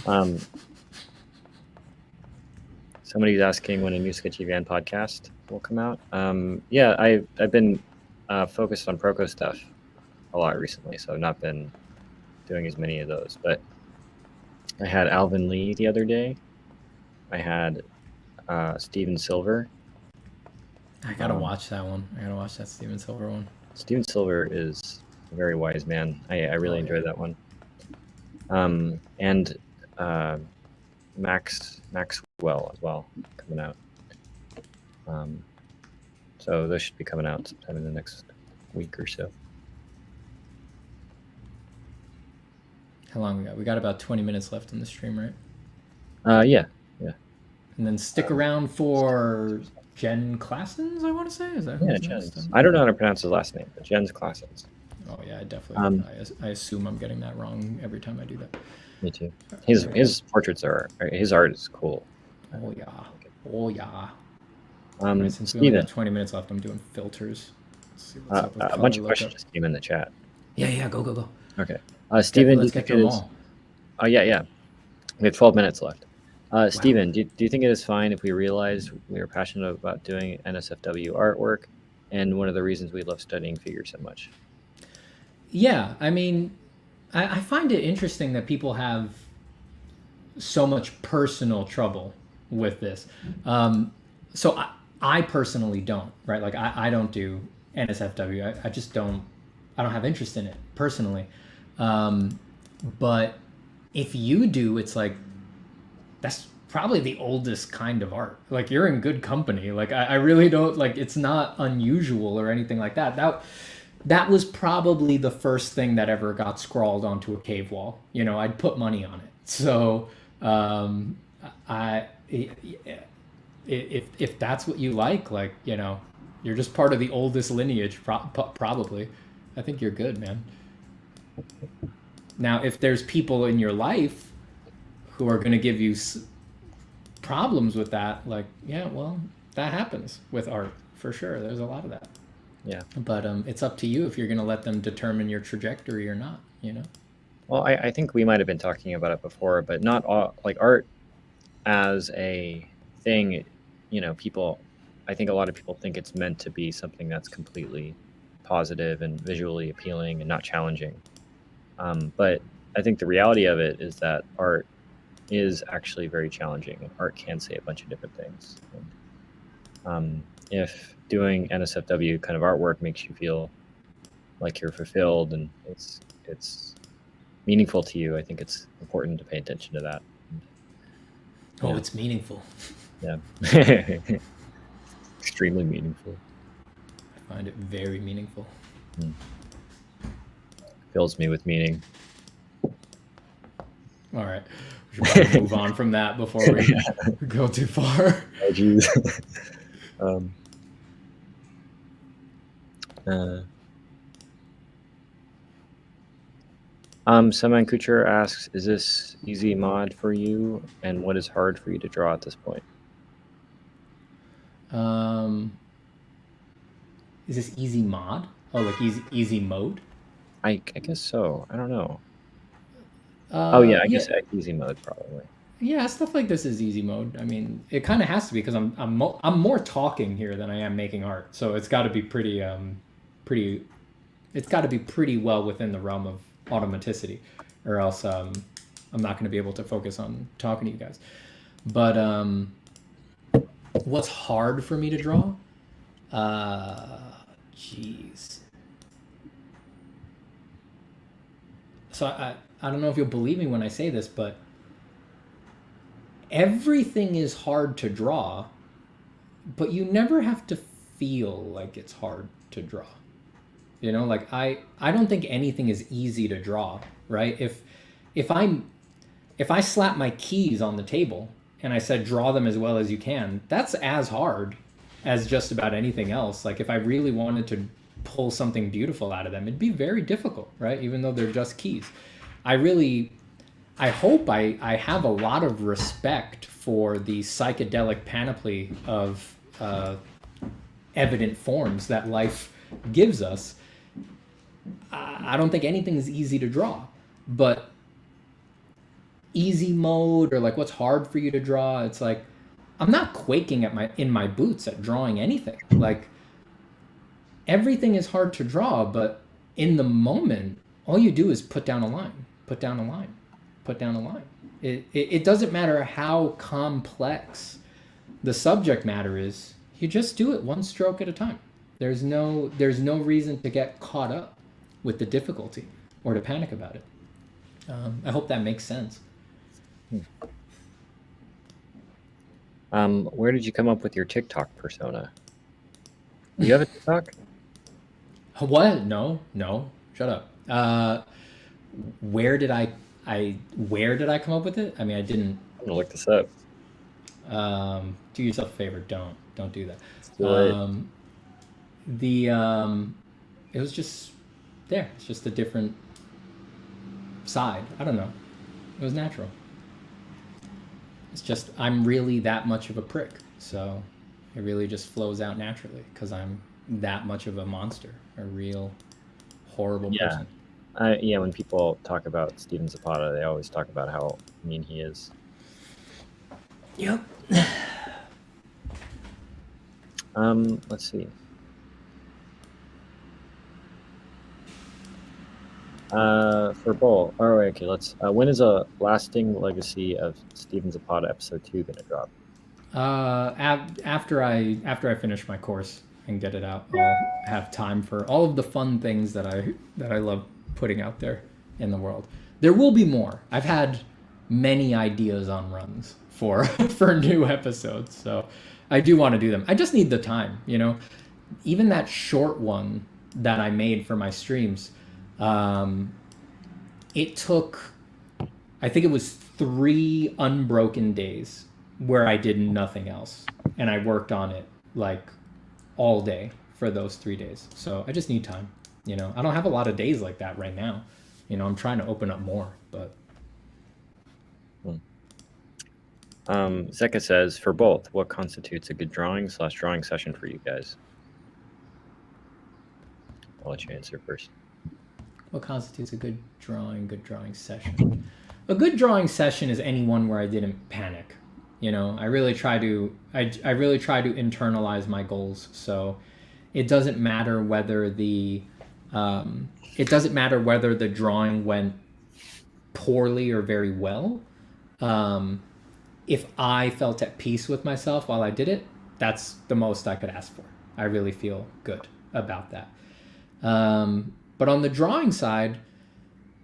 Okay. Somebody's asking when a new Sketchy Van podcast will come out. Yeah, I've been focused on Proko stuff a lot recently, so I've not been doing as many of those. But I had Alvin Lee the other day. I had Steven Silver. I gotta watch that one. I gotta watch that Steven Silver one. Steven Silver is a very wise man. I really enjoyed that one. And Maxwell as well coming out. So those should be coming out sometime in the next week or so. How long we got? We got about 20 minutes left in the stream, right? Yeah. And then stick around for Jen Classens, I want to say. Is that who Jen? I don't know how to pronounce his last name, but Jen's Classens. Oh yeah, I definitely. I assume I'm getting that wrong every time I do that. Me too. His portraits his art is cool. Oh yeah. Oh yeah. Since we only Steven, have 20 minutes left, I'm doing filters. Let's see what's up with a bunch of questions just came in the chat. Yeah. Go. Okay. Steven, let's get to them all. Oh yeah. We have 12 minutes left. Steven, do you think it is fine if we realized we are passionate about doing NSFW artwork, and one of the reasons we love studying figures so much? Yeah, I mean, I find it interesting that people have so much personal trouble with this. So I personally don't, right? Like I don't do NSFW. I just don't have interest in it personally. But if you do, it's like, that's probably the oldest kind of art. Like you're in good company. Like I really don't, like, it's not unusual or anything like that. That was probably the first thing that ever got scrawled onto a cave wall. I'd put money on it. So um, I if that's what you like, you're just part of the oldest lineage, probably. I think you're good, man. Now, if there's people in your life who are going to give you problems with that, yeah, well, that happens with art for sure. There's a lot of that. Yeah. But it's up to you if you're going to let them determine your trajectory or not, Well, I think we might have been talking about it before, but not all, like art as a thing, I think a lot of people think it's meant to be something that's completely positive and visually appealing and not challenging. But I think the reality of it is that art is actually very challenging, and art can say a bunch of different things. And, if doing NSFW kind of artwork makes you feel like you're fulfilled and it's meaningful to you, I think it's important to pay attention to that. Oh, it's meaningful. Yeah. Extremely meaningful. I find it very meaningful. Fills me with meaning. All right. We should probably move on from that before we go too far. Oh, geez. Saman Kucher asks, is this easy mod for you? And what is hard for you to draw at this point? Is this easy mod? Oh, like easy mode? I guess so. I don't know. I guess easy mode probably. Yeah, stuff like this is easy mode. I mean, it kind of has to be because I'm more talking here than I am making art. So it's got to be pretty it's got to be pretty well within the realm of automaticity, or else I'm not going to be able to focus on talking to you guys. But what's hard for me to draw? Jeez. So I don't know if you'll believe me when I say this, but everything is hard to draw, but you never have to feel like it's hard to draw. Like I don't think anything is easy to draw, right? If I slap my keys on the table and I said draw them as well as you can, that's as hard as just about anything else. Like if I really wanted to pull something beautiful out of them, it'd be very difficult, right? Even though they're just keys. I hope I have a lot of respect for the psychedelic panoply of evident forms that life gives us. I don't think anything is easy to draw, but easy mode or like what's hard for you to draw, it's like I'm not quaking in my boots at drawing anything. Like everything is hard to draw, but in the moment, all you do is put down a line, put down a line, put down a line. It doesn't matter how complex the subject matter is. You just do it one stroke at a time. There's no reason to get caught up with the difficulty or to panic about it. I hope that makes sense. Where did you come up with your TikTok persona? Do you have a TikTok? What? No. Shut up. Where did I come up with it? I mean, I didn't. I'm gonna look this up. Do yourself a favor. Don't do that. It was just there. It's just a different side. I don't know. It was natural. It's just I'm really that much of a prick, so it really just flows out naturally because I'm that much of a monster, a real horrible person. When people talk about Steven Zapata, they always talk about how mean he is. Yep. Let's see. For Bull. All right, okay. Let's. When is a lasting legacy of Steven Zapata episode 2 gonna drop? After I finish my course and get it out, I'll have time for all of the fun things that I love putting out there in the world. There will be more. I've had many ideas on runs for new episodes, so I do want to do them. I just need the time, Even that short one that I made for my streams, it took I think it was 3 unbroken days where I did nothing else, and I worked on it like all day for those 3 days. So I just need time. I don't have a lot of days like that right now. I'm trying to open up more, but. Zeka says, for both, what constitutes a good drawing/drawing session for you guys? I'll let you answer first. What constitutes a good drawing session? A good drawing session is any one where I didn't panic. I really try to internalize my goals. So it doesn't matter whether the drawing went poorly or very well. If I felt at peace with myself while I did it, that's the most I could ask for. I really feel good about that. But on the drawing side,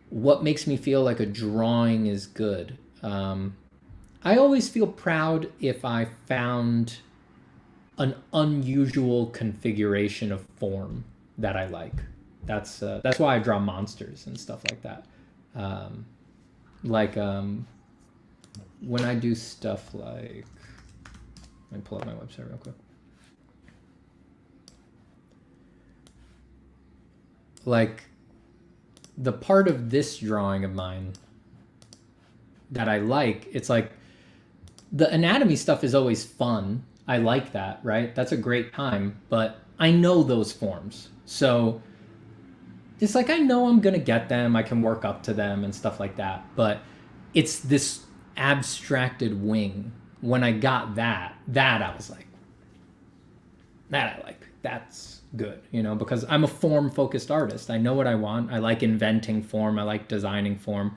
what makes me feel like a drawing is good? I always feel proud if I found an unusual configuration of form that I like. That's why I draw monsters and stuff like that. When I do stuff like, let me pull up my website real quick. Like the part of this drawing of mine that I like, it's like the anatomy stuff is always fun. I like that, right? That's a great time, but I know those forms. So it's like I know I'm going to get them, I can work up to them and stuff like that, but it's this abstracted wing. When I got that I was like, that I like. That's good, because I'm a form-focused artist. I know what I want. I like inventing form. I like designing form.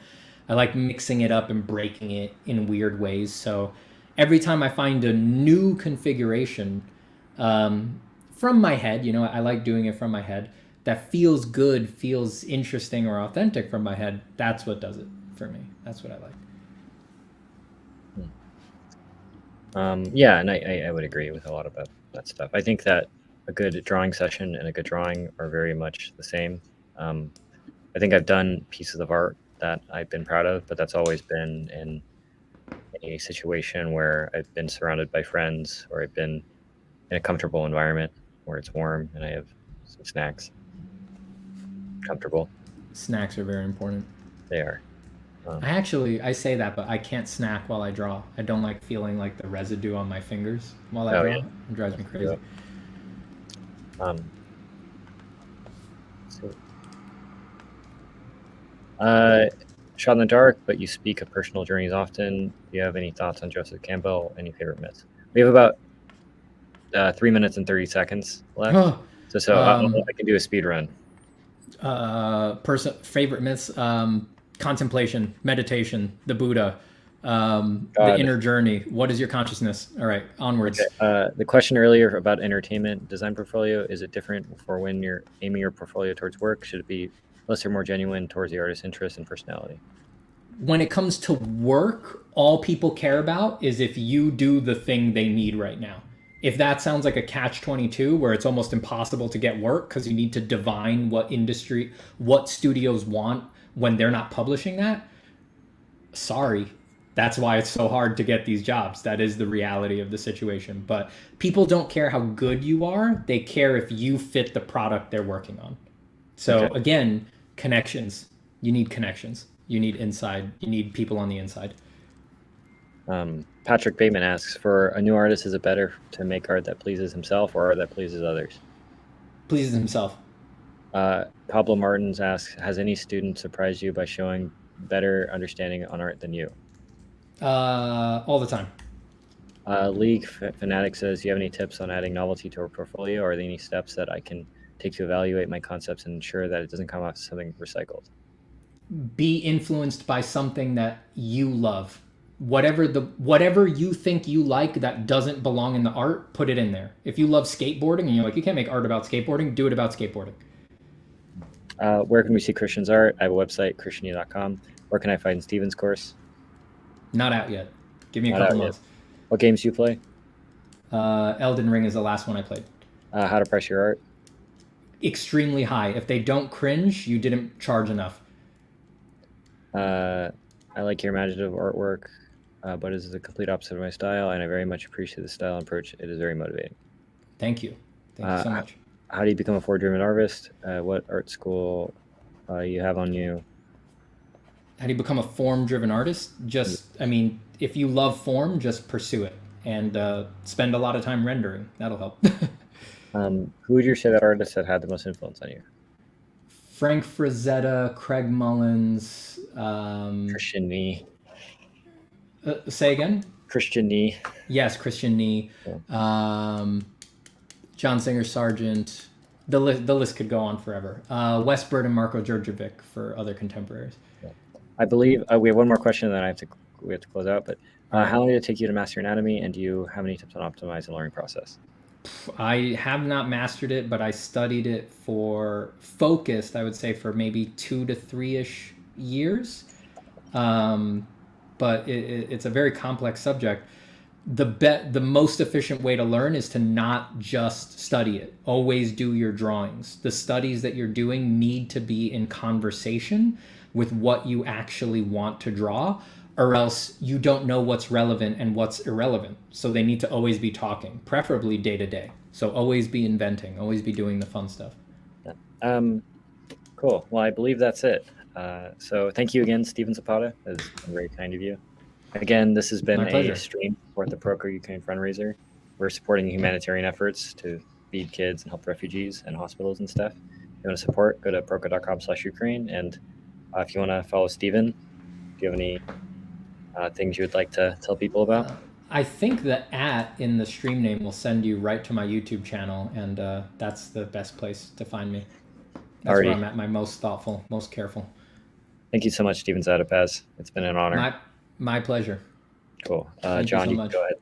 I like mixing it up and breaking it in weird ways. So every time I find a new configuration from my head, I like doing it from my head, that feels good, feels interesting or authentic from my head, that's what does it for me. That's what I like. Yeah, and I would agree with a lot about that stuff. I think that a good drawing session and a good drawing are very much the same. I think I've done pieces of art that I've been proud of, but that's always been in a situation where I've been surrounded by friends, or I've been in a comfortable environment where it's warm and I have some snacks. Comfortable. Snacks are very important. They are. I say that, but I can't snack while I draw. I don't like feeling like the residue on my fingers while I draw. Yeah. It drives me crazy. Shot in the dark, but you speak of personal journeys often. Do you have any thoughts on Joseph Campbell? Any favorite myths? We have about 3 minutes and 30 seconds left. So I can do a speed run. Favorite myths: contemplation, meditation, the Buddha, the inner journey. What is your consciousness? All right, onwards. Okay. The question earlier about entertainment design portfolio, is it different for when you're aiming your portfolio towards work? Should it be less or more genuine towards the artist's interest and personality? When it comes to work, all people care about is if you do the thing they need right now. If that sounds like a catch-22 where it's almost impossible to get work because you need to divine what studios want when they're not publishing that, sorry. That's why it's so hard to get these jobs. That is the reality of the situation. But people don't care how good you are. They care if you fit the product they're working on. So again, connections. You need connections. You need inside. You need people on the inside. Patrick Bateman asks, for a new artist, is it better to make art that pleases himself or art that pleases others? Pleases himself. Pablo Martins asks, has any student surprised you by showing better understanding on art than you? All the time. League Fanatic says, do you have any tips on adding novelty to our portfolio? Are there any steps that I can take to evaluate my concepts and ensure that it doesn't come off as something recycled? Be influenced by something that you love. Whatever you think you like that doesn't belong in the art, put it in there. If you love skateboarding and you're like, you can't make art about skateboarding, do it about skateboarding. Where can we see Christian's art? I have a website, christiany.com. Where can I find Steven's course? Not out yet. Give me a couple months. What games do you play? Elden Ring is the last one I played. How to price your art? Extremely high. If they don't cringe, you didn't charge enough. I like your imaginative artwork, but it is the complete opposite of my style, and I very much appreciate the style and approach. It is very motivating. Thank you. Thank you so much. How do you become a forward-driven artist? What art school you have on you? How do you become a form-driven artist? I mean, if you love form, just pursue it and spend a lot of time rendering. That'll help. Who would you say that artist that had the most influence on you? Frank Frazetta, Craig Mullins. Christian Nee. Say again? Christian Nee. Yes, Christian Nee. Yeah. John Singer Sargent. The list could go on forever. Wes Bird and Marko Djurdjevic for other contemporaries. Yeah. I believe we have one more question, and then we have to close out. But how long did it take you to master anatomy, and do you have any tips on optimizing the learning process? I have not mastered it, but I studied it focused, I would say, for maybe 2 to 3-ish years. But it's a very complex subject. The most efficient way to learn is to not just study it. Always do your drawings. The studies that you're doing need to be in conversation with what you actually want to draw, or else you don't know what's relevant and what's irrelevant. So they need to always be talking, preferably day to day. So always be inventing, always be doing the fun stuff. Yeah. Cool. Well, I believe that's it. So thank you again, Steven Zapata. It's been very kind of you. Again, this has been a stream for the Proko Ukraine fundraiser. We're supporting humanitarian efforts to feed kids and help refugees and hospitals and stuff. If you want to support, go to proko.com/Ukraine. And if you want to follow Steven, do you have any things you would like to tell people about? I think the @ in the stream name will send you right to my YouTube channel, and that's the best place to find me. That's where I'm at my most thoughtful, most careful. Thank you so much, Steven Zatopaz. It's been an honor. My pleasure. Cool. John, you can go ahead.